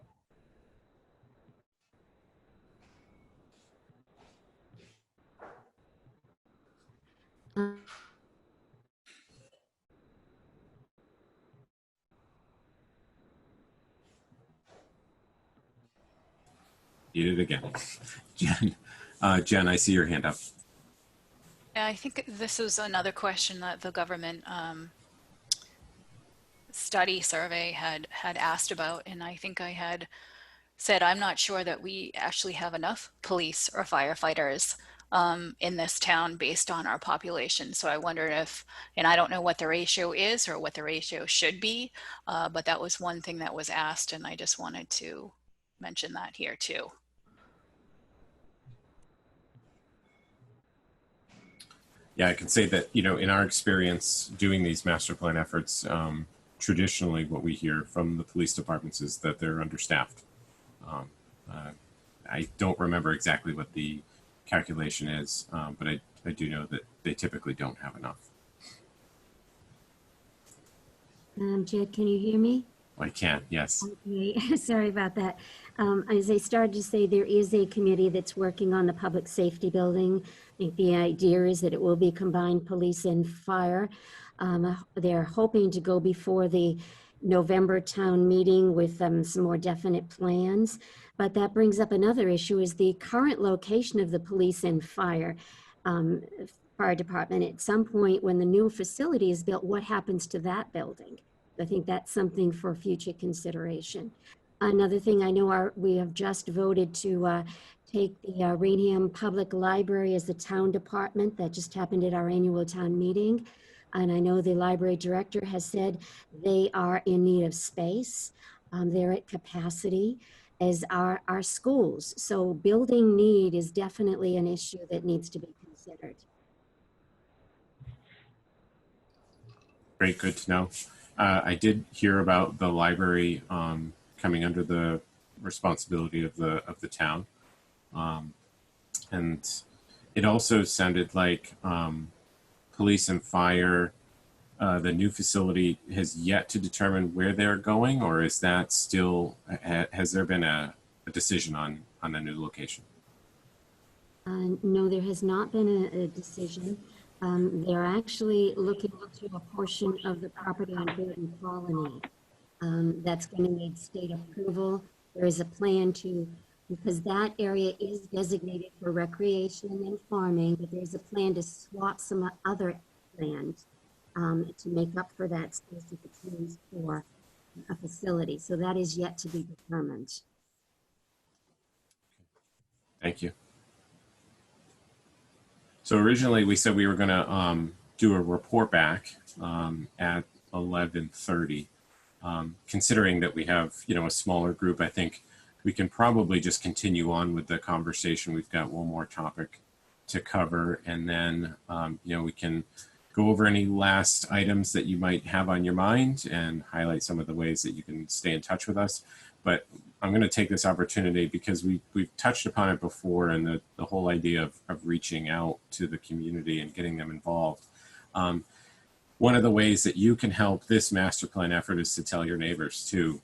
Did it again. Jen, I see your hand up.
I think this is another question that the government study survey had asked about, and I think I had said I'm not sure that we actually have enough police or firefighters in this town based on our population. So I wondered if, and I don't know what the ratio is or what the ratio should be, but that was one thing that was asked, and I just wanted to mention that here too.
Yeah, I can say that, you know, in our experience doing these master plan efforts, traditionally what we hear from the police departments is that they're understaffed. I don't remember exactly what the calculation is, but I do know that they typically don't have enough.
Jed, can you hear me?
I can, yes.
Okay, sorry about that. As I started to say, there is a committee that's working on the public safety building. I think the idea is that it will be combined police and fire. They're hoping to go before the November town meeting with some more definite plans. But that brings up another issue, is the current location of the police and fire department. At some point when the new facility is built, what happens to that building? I think that's something for future consideration. Another thing, I know we have just voted to take the Raynham Public Library as the town department. That just happened at our annual town meeting. And I know the library director has said they are in need of space. They're at capacity, as are our schools. So building need is definitely an issue that needs to be considered.
Great, good to know. I did hear about the library coming under the responsibility of the town, and it also sounded like police and fire. The new facility has yet to determine where they're going, or is that still? Has there been a decision on a new location?
No, there has not been a decision. They're actually looking into a portion of the property on Burton Colony. That's going to need state approval. There is a plan to, because that area is designated for recreation and farming, but there's a plan to swap some other land to make up for that space that it's used for a facility. So that is yet to be determined.
Thank you. So originally we said we were going to do a report back at 11:30. Considering that we have, you know, a smaller group, I think we can probably just continue on with the conversation. We've got one more topic to cover, and then, you know, we can go over any last items that you might have on your mind and highlight some of the ways that you can stay in touch with us. But I'm going to take this opportunity because we've touched upon it before, and the whole idea of reaching out to the community and getting them involved. One of the ways that you can help this master plan effort is to tell your neighbors too.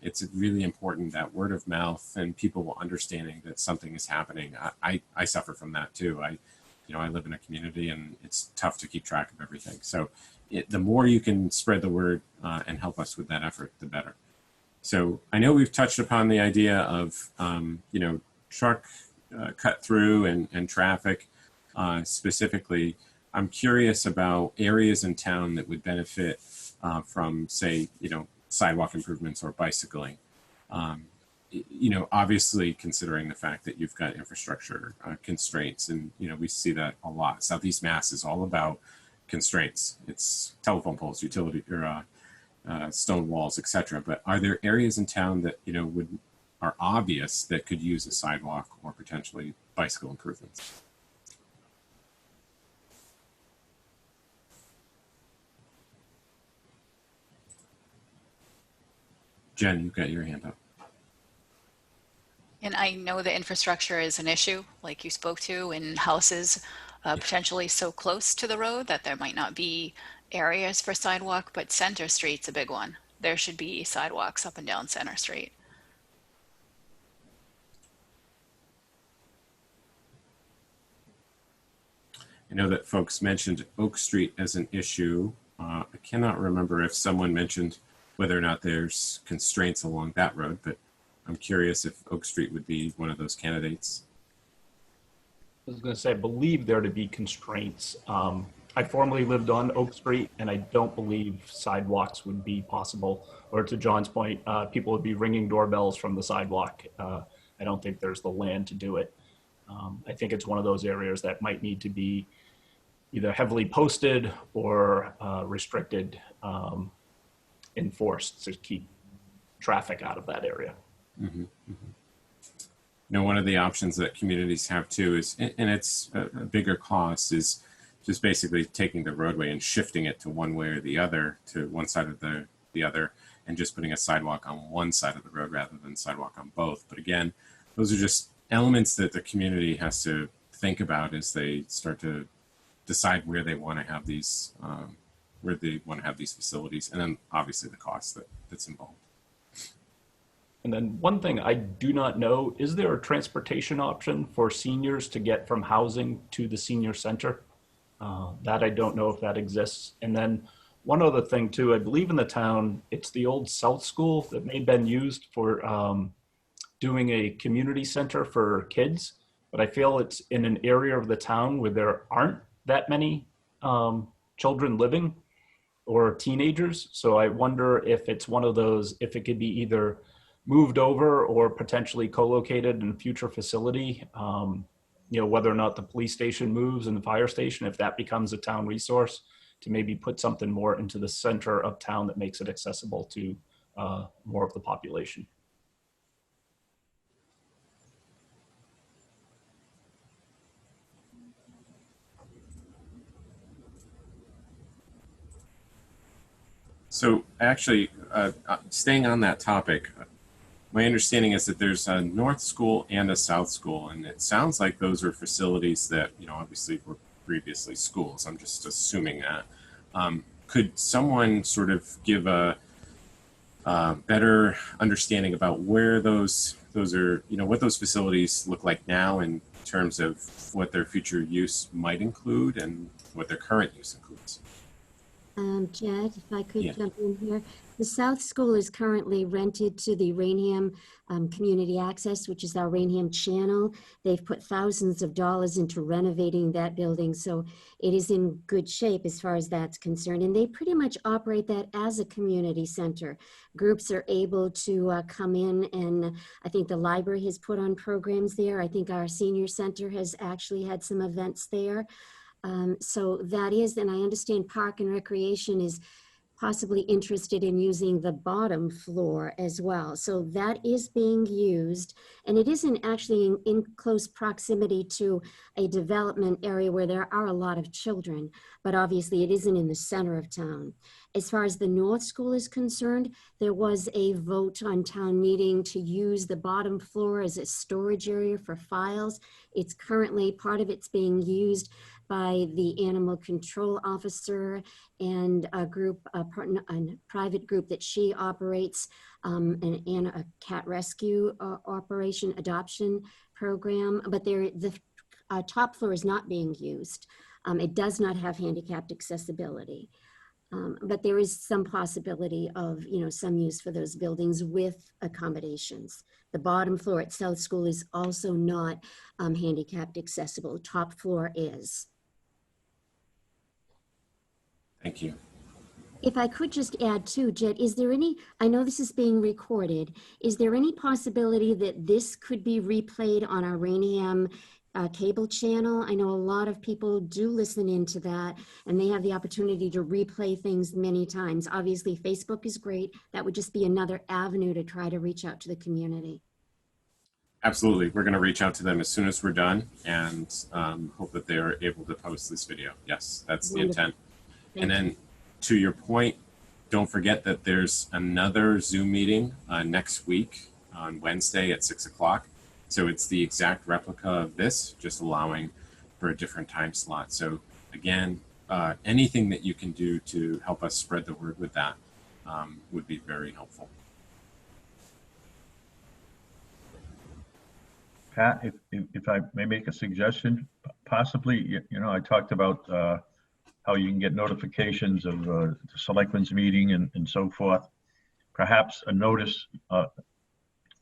It's really important that word of mouth and people understanding that something is happening. I suffer from that too. I live in a community and it's tough to keep track of everything. So the more you can spread the word and help us with that effort, the better. So I know we've touched upon the idea of, you know, truck cut through and traffic specifically. I'm curious about areas in town that would benefit from, say, you know, sidewalk improvements or bicycling. You know, obviously considering the fact that you've got infrastructure constraints, and, you know, we see that a lot. Southeast Mass is all about constraints. It's telephone poles, utility, or stone walls, etc. But are there areas in town that, you know, are obvious that could use a sidewalk or potentially bicycle improvements? Jen, you've got your hand up.
And I know the infrastructure is an issue, like you spoke to, in houses potentially so close to the road that there might not be areas for sidewalk, but Center Street's a big one. There should be sidewalks up and down Center Street.
I know that folks mentioned Oak Street as an issue. I cannot remember if someone mentioned whether or not there's constraints along that road, but I'm curious if Oak Street would be one of those candidates.
I was going to say, I believe there to be constraints. I formerly lived on Oak Street, and I don't believe sidewalks would be possible. Or to John's point, people would be ringing doorbells from the sidewalk. I don't think there's the land to do it. I think it's one of those areas that might need to be either heavily posted or restricted, enforced to keep traffic out of that area.
Mm-hmm. Mm-hmm. You know, one of the options that communities have too is, and it's a bigger cost, is just basically taking the roadway and shifting it to one way or the other, to one side of the other, and just putting a sidewalk on one side of the road rather than sidewalk on both. But again, those are just elements that the community has to think about as they start to decide where they want to have these, facilities, and then obviously the cost that's involved.
And then one thing I do not know, is there a transportation option for seniors to get from housing to the senior center? That I don't know if that exists. And then one other thing too, I believe in the town, it's the old South School that may have been used for doing a community center for kids, but I feel it's in an area of the town where there aren't that many children living or teenagers. So I wonder if it's one of those, if it could be either moved over or potentially co-located in a future facility, you know, whether or not the police station moves and the fire station, if that becomes a town resource, to maybe put something more into the center of town that makes it accessible to more of the population.
So actually, staying on that topic, my understanding is that there's a North School and a South School, and it sounds like those are facilities that, you know, obviously were previously schools. I'm just assuming that. Could someone sort of give a better understanding about where those are, you know, what those facilities look like now in terms of what their future use might include and what their current use includes?
Jed, if I could
Yeah.
jump in here. The South School is currently rented to the Raynham Community Access, which is our Raynham channel. They've put thousands of dollars into renovating that building, so it is in good shape as far as that's concerned. And they pretty much operate that as a community center. Groups are able to come in, and I think the library has put on programs there. I think our senior center has actually had some events there. So that is, and I understand Park and Recreation is possibly interested in using the bottom floor as well. So that is being used, and it isn't actually in close proximity to a development area where there are a lot of children, but obviously it isn't in the center of town. As far as the North School is concerned, there was a vote on town meeting to use the bottom floor as a storage area for files. It's currently, part of it's being used by the animal control officer and a group, a private group that she operates, and a cat rescue operation adoption program. But the top floor is not being used. It does not have handicapped accessibility. But there is some possibility of, you know, some use for those buildings with accommodations. The bottom floor at South School is also not handicapped accessible. Top floor is.
Thank you.
If I could just add too, Jet, is there any, I know this is being recorded, is there any possibility that this could be replayed on our Raynham cable channel? I know a lot of people do listen into that, and they have the opportunity to replay things many times. Obviously, Facebook is great. That would just be another avenue to try to reach out to the community.
Absolutely. We're going to reach out to them as soon as we're done, and hope that they are able to post this video. Yes, that's the intent. And then to your point, don't forget that there's another Zoom meeting next week on Wednesday at 6 o'clock. So it's the exact replica of this, just allowing for a different time slot. So again, anything that you can do to help us spread the word with that would be very helpful.
Pat, if I may make a suggestion, possibly, you know, I talked about how you can get notifications of the selectmen's meeting and so forth. Perhaps a notice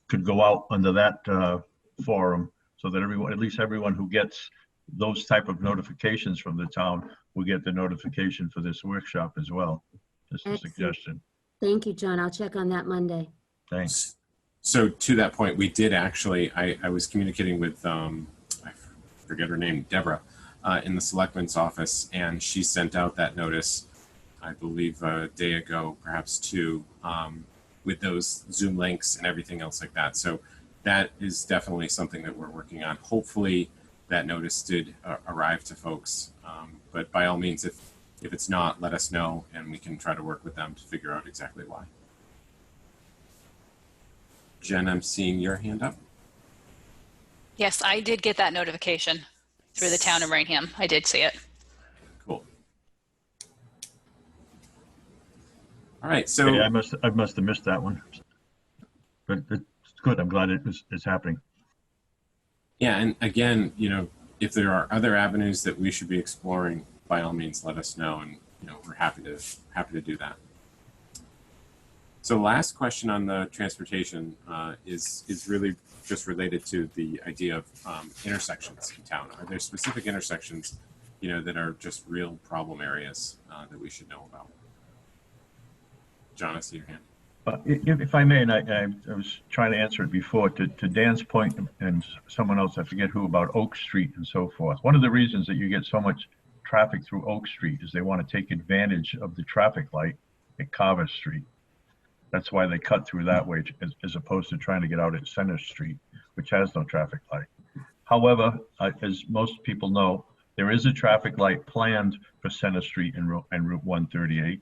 could go out under that forum so that everyone, at least everyone who gets those type of notifications from the town will get the notification for this workshop as well. Just a
Excellent.
suggestion.
Thank you, John. I'll check on that Monday.
Thanks.
So to that point, we did actually, I was communicating with, I forget her name, Deborah, in the selectman's office, and she sent out that notice, I believe a day ago, perhaps two, with those Zoom links and everything else like that. So that is definitely something that we're working on. Hopefully that notice did arrive to folks, but by all means, if it's not, let us know and we can try to work with them to figure out exactly why. Jen, I'm seeing your hand up.
Yes, I did get that notification through the town of Raynham. I did see it.
Cool. All right, so
Yeah, I must have missed that one, but it's good. I'm glad it's happening.
yeah, and again, you know, if there are other avenues that we should be exploring, by all means, let us know, and you know, we're happy to do that. So last question on the transportation is really just related to the idea of intersections in town. Are there specific intersections, you know, that are just real problem areas that we should know about? John, I see your hand.
If I may, and I was trying to answer it before, to Dan's point and someone else, I forget who, about Oak Street and so forth. One of the reasons that you get so much traffic through Oak Street is they want to take advantage of the traffic light at Carver Street. That's why they cut through that way, as opposed to trying to get out at Center Street, which has no traffic light. However, as most people know, there is a traffic light planned for Center Street and Route 138.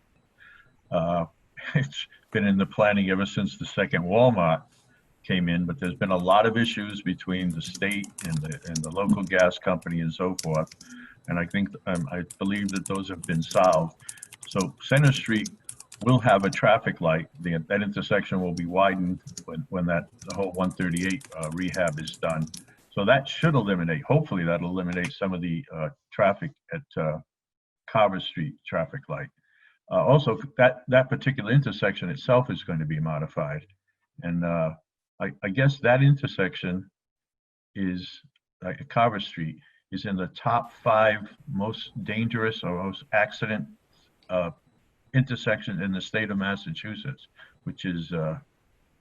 It's been in the planning ever since the second Walmart came in, but there's been a lot of issues between the state and the local gas company and so forth. And I think, I believe that those have been solved. So Center Street will have a traffic light. That intersection will be widened when the whole 138 rehab is done. So that should eliminate, hopefully that'll eliminate some of the traffic at Carver Street traffic light. Also, that particular intersection itself is going to be modified. And I guess that intersection is, like Carver Street, is in the top 5 most dangerous or most accident intersection in the state of Massachusetts, which is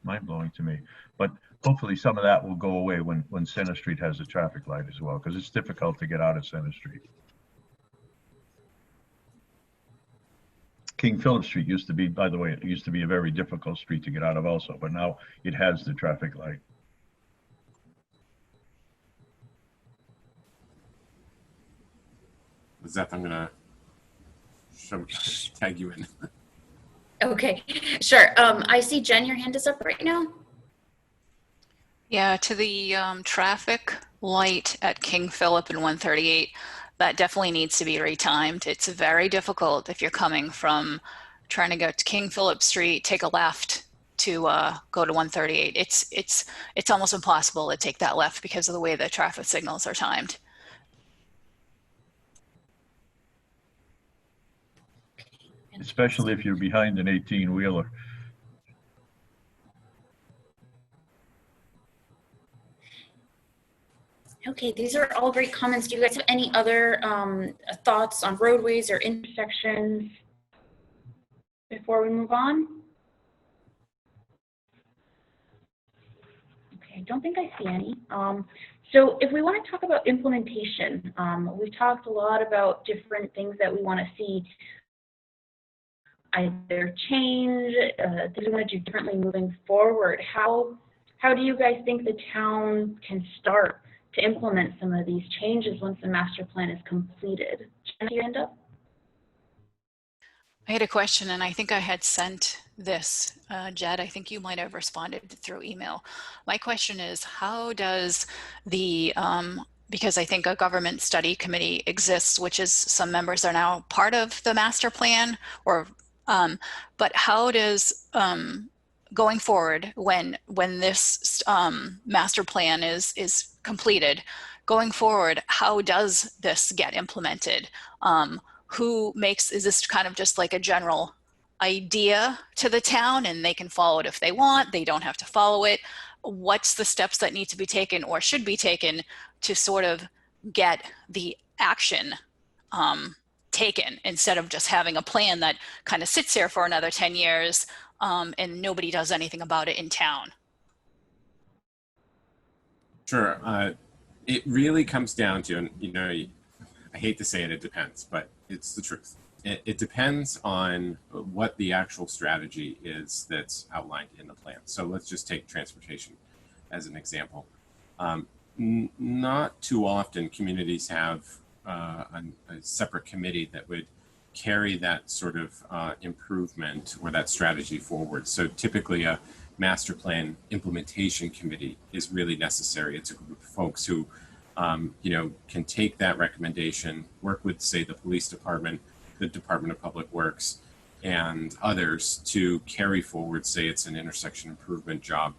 mind-blowing to me. But hopefully some of that will go away when Center Street has a traffic light as well, because it's difficult to get out of Center Street. King Philip Street used to be, by the way, it used to be a very difficult street to get out of also, but now it has the traffic light.
Zeth, I'm gonna tag you in.
Okay, sure. I see Jen, your hand is up right now.
Yeah, to the traffic light at King Philip and 138, that definitely needs to be retimed. It's very difficult if you're coming from trying to go to King Philip Street, take a left to go to 138. It's almost impossible to take that left because of the way the traffic signals are timed.
Especially if you're behind an 18-wheeler.
Okay, these are all great comments. Do you guys have any other thoughts on roadways or intersections before we move on? Okay, I don't think I see any. So if we want to talk about implementation, we've talked a lot about different things that we want to see either change, things we want to do differently moving forward. How do you guys think the town can start to implement some of these changes once the master plan is completed? Jen, do you end up?
I had a question, and I think I had sent this, Jed. I think you might have responded through email. My question is, how does the, because I think a government study committee exists, which is some members are now part of the master plan, or but how does going forward when this master plan is completed, going forward, how does this get implemented? Who makes, is this kind of just like a general idea to the town and they can follow it if they want, they don't have to follow it? what's the steps that need to be taken or should be taken to sort of get the action taken, instead of just having a plan that kind of sits here for another 10 years and nobody does anything about it in town.
Sure. It really comes down to, and you know, I hate to say it, it depends, but it's the truth. It depends on what the actual strategy is that's outlined in the plan. So let's just take transportation as an example. Not too often communities have a separate committee that would carry that sort of improvement or that strategy forward. So typically a master plan implementation committee is really necessary. It's a group of folks who you know, can take that recommendation, work with, say, the police department, the Department of Public Works, and others to carry forward, say it's an intersection improvement job,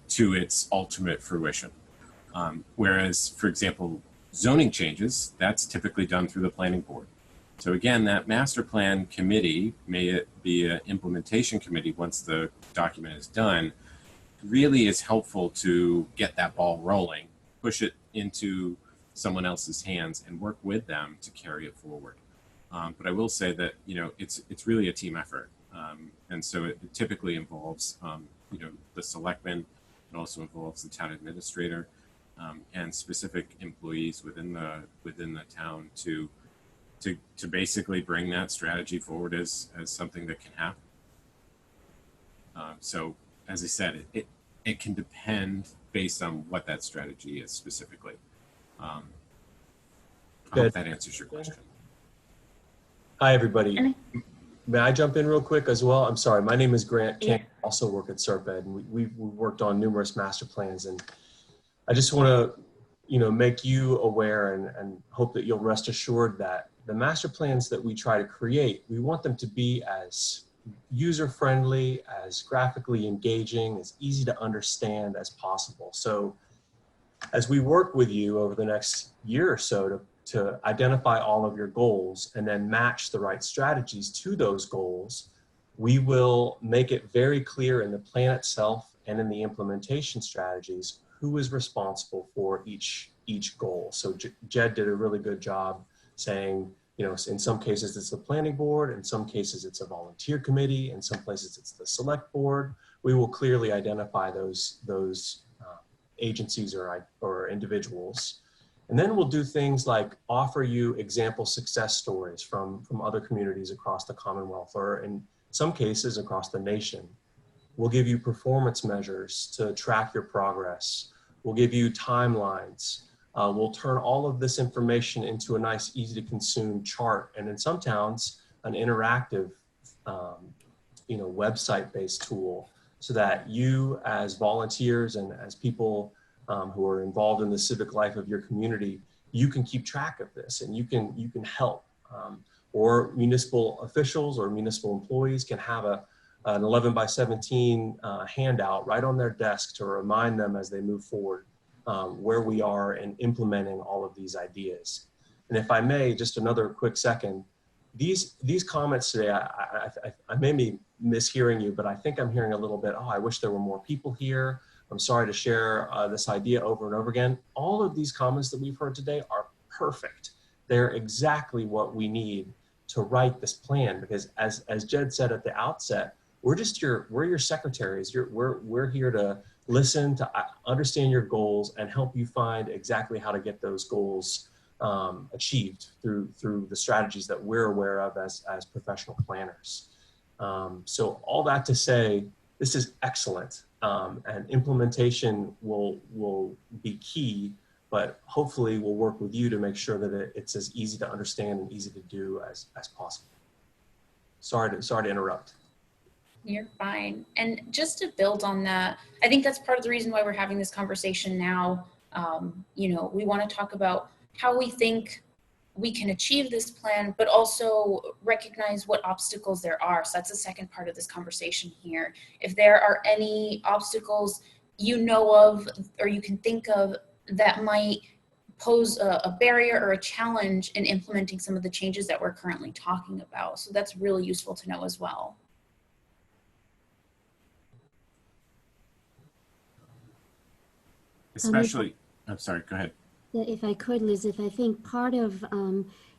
to its ultimate fruition. Whereas, for example, zoning changes, that's typically done through the planning board. So again, that master plan committee, may it be an implementation committee once the document is done, really is helpful to get that ball rolling, push it into someone else's hands and work with them to carry it forward. But I will say that, you know, it's really a team effort. And so it typically involves, you know, the selectmen. It also involves the town administrator and specific employees within the town to basically bring that strategy forward as something that can happen. So as I said, it can depend based on what that strategy is specifically. I hope that answers your question.
Hi, everybody. May I jump in real quick as well? I'm sorry. My name is Grant King. I also work at SERPED, and we've worked on numerous master plans. And I just want to, you know, make you aware and hope that you'll rest assured that the master plans that we try to create, we want them to be as user-friendly, as graphically engaging, as easy to understand as possible. So as we work with you over the next year or so to identify all of your goals and then match the right strategies to those goals, we will make it very clear in the plan itself and in the implementation strategies who is responsible for each goal. So Jed did a really good job saying, you know, in some cases it's the planning board, in some cases it's a volunteer committee, in some places it's the select board. We will clearly identify those agencies or individuals. And then we'll do things like offer you example success stories from other communities across the Commonwealth, or in some cases across the nation. We'll give you performance measures to track your progress. We'll give you timelines. We'll turn all of this information into a nice, easy to consume chart. And in some towns, an interactive, you know, website-based tool, so that you as volunteers and as people who are involved in the civic life of your community, you can keep track of this and you can help. Or municipal officials or municipal employees can have an 11x17 handout right on their desk to remind them as they move forward where we are in implementing all of these ideas. And if I may, just another quick second, these comments today, I may be mishearing you, but I think I'm hearing a little bit, oh, I wish there were more people here. I'm sorry to share this idea over and over again. All of these comments that we've heard today are perfect. They're exactly what we need to write this plan, because as Jed said at the outset, we're your secretaries. We're here to listen, to understand your goals and help you find exactly how to get those goals achieved through the strategies that we're aware of as professional planners. So all that to say, this is excellent, and implementation will be key, but hopefully we'll work with you to make sure that it's as easy to understand and easy to do as possible. Sorry to interrupt.
You're fine. And just to build on that, I think that's part of the reason why we're having this conversation now. You know, we want to talk about how we think we can achieve this plan, but also recognize what obstacles there are. So that's the second part of this conversation here. If there are any obstacles you know of or you can think of that might pose a barrier or a challenge in implementing some of the changes that we're currently talking about. So that's really useful to know as well.
Especially, I'm sorry, go ahead.
If I could, Liz, if I think part of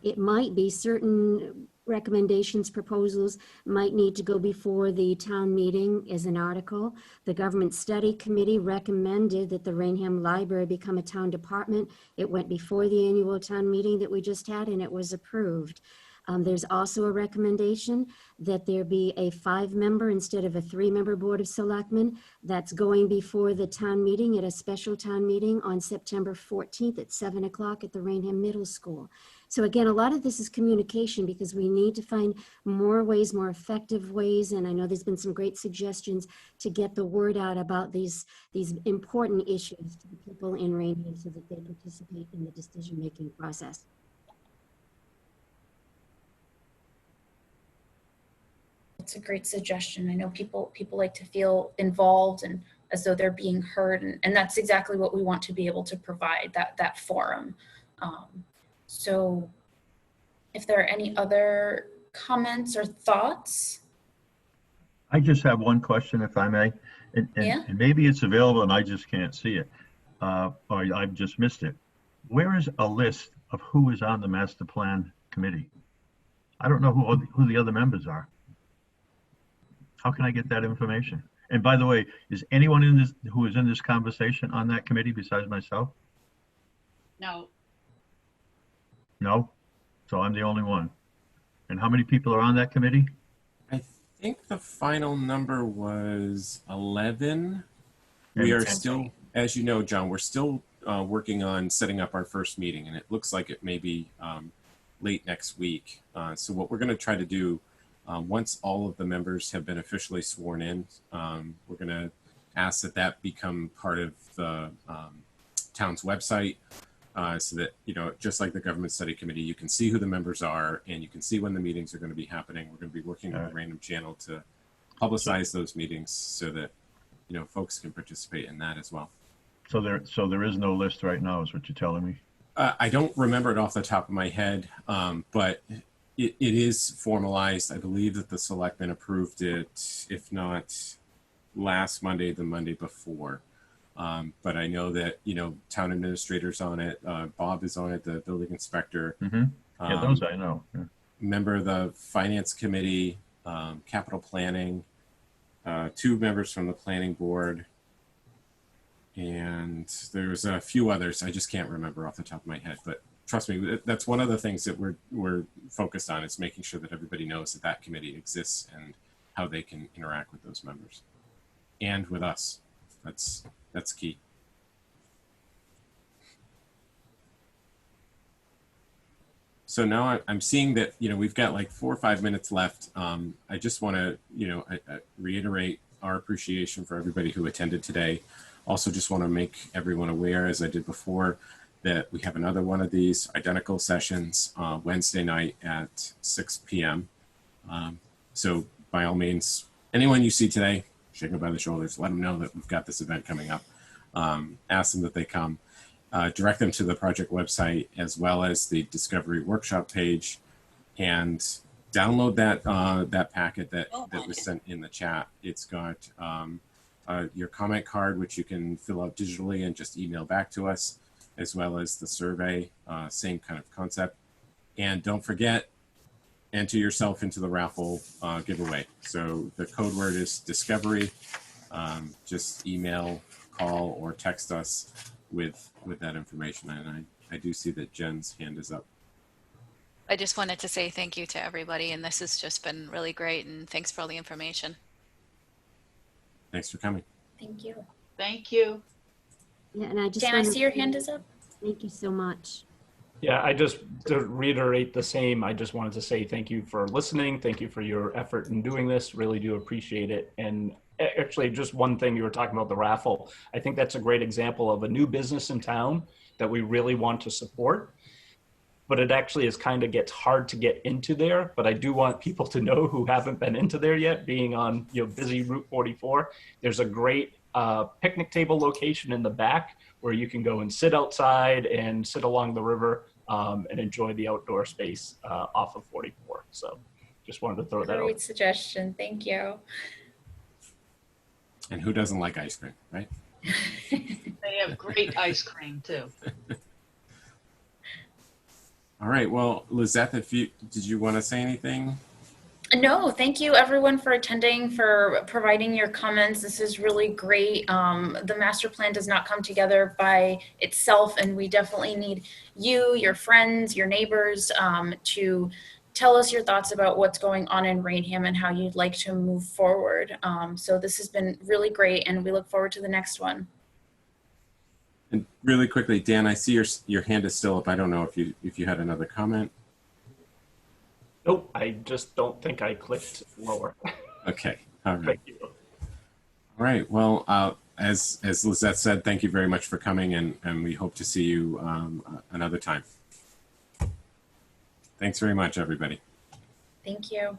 it might be certain recommendations, proposals might need to go before the town meeting as an article. The Government Study Committee recommended that the Raynham Library become a town department. It went before the annual town meeting that we just had, and it was approved. There's also a recommendation that there be a 5-member instead of a 3-member Board of Selectmen. That's going before the town meeting at a special town meeting on September 14th at 7 o'clock at the Raynham Middle School. So again, a lot of this is communication because we need to find more ways, more effective ways. And I know there's been some great suggestions to get the word out about these important issues to the people in Raynham so that they participate in the decision-making process.
It's a great suggestion. I know people like to feel involved and as though they're being heard, and that's exactly what we want to be able to provide, that forum. So if there are any other comments or thoughts.
I just have one question, if I may, and maybe it's available and I just can't see it, or I've just missed it. Where is a list of who is on the master plan committee? I don't know who the other members are. How can I get that information? And by the way, is anyone in this who is in this conversation on that committee besides myself?
No.
No? So I'm the only one. And how many people are on that committee?
I think the final number was 11. We are still, as you know, John, we're still working on setting up our first meeting, and it looks like it may be late next week. So what we're going to try to do, once all of the members have been officially sworn in, we're going to ask that that become part of the town's website, so that, you know, just like the Government Study Committee, you can see who the members are and you can see when the meetings are going to be happening. We're going to be working with the Raynham channel to publicize those meetings so that, you know, folks can participate in that as well.
So there is no list right now, is what you're telling me?
I don't remember it off the top of my head, but it is formalized. I believe that the selectmen approved it, if not last Monday, the Monday before. But I know that, you know, town administrators on it, Bob is on it, the building inspector.
Mm-hmm. Yeah, those I know. Yeah.
Member of the finance committee, capital planning, 2 members from the planning board, and there's a few others. I just can't remember off the top of my head, but trust me, that's one of the things that we're focused on, is making sure that everybody knows that that committee exists and how they can interact with those members and with us. That's key. So now I'm seeing that, you know, we've got like 4 or 5 minutes left. I just want to, you know, reiterate our appreciation for everybody who attended today. Also just want to make everyone aware, as I did before, that we have another one of these identical sessions Wednesday night at 6 p.m. So by all means, anyone you see today, shake them by the shoulders, let them know that we've got this event coming up. Ask them that they come. Direct them to the project website as well as the Discovery Workshop page, and download that packet that was sent in the chat. It's got your comment card, which you can fill out digitally and just email back to us, as well as the survey, same kind of concept. And don't forget, enter yourself into the raffle giveaway. So the code word is Discovery. Just email, call, or text us with that information. And I do see that Jen's hand is up.
I just wanted to say thank you to everybody, and this has just been really great, and thanks for all the information.
Thanks for coming.
Thank you.
Thank you.
Yeah, and I just
Dan, I see your hand is up.
Thank you so much.
Yeah, I just, to reiterate the same, I just wanted to say thank you for listening. Thank you for your effort in doing this. Really do appreciate it. And actually, just one thing, you were talking about the raffle. I think that's a great example of a new business in town that we really want to support. But it actually is kind of gets hard to get into there. But I do want people to know who haven't been into there yet, being on, you know, busy Route 44. There's a great picnic table location in the back where you can go and sit outside and sit along the river and enjoy the outdoor space off of 44. So just wanted to throw that out.
Great suggestion. Thank you.
And who doesn't like ice cream, right?
They have great ice cream too.
All right. Well, Lizette, did you want to say anything?
No, thank you everyone for attending, for providing your comments. This is really great. The master plan does not come together by itself, and we definitely need you, your friends, your neighbors to tell us your thoughts about what's going on in Raynham and how you'd like to move forward. So this has been really great, and we look forward to the next one.
And really quickly, Dan, I see your hand is still up. I don't know if you had another comment.
Nope, I just don't think I clicked lower.
Okay. All right.
Thank you.
All right. Well, as Lizette said, thank you very much for coming, and we hope to see you another time. Thanks very much, everybody.
Thank you.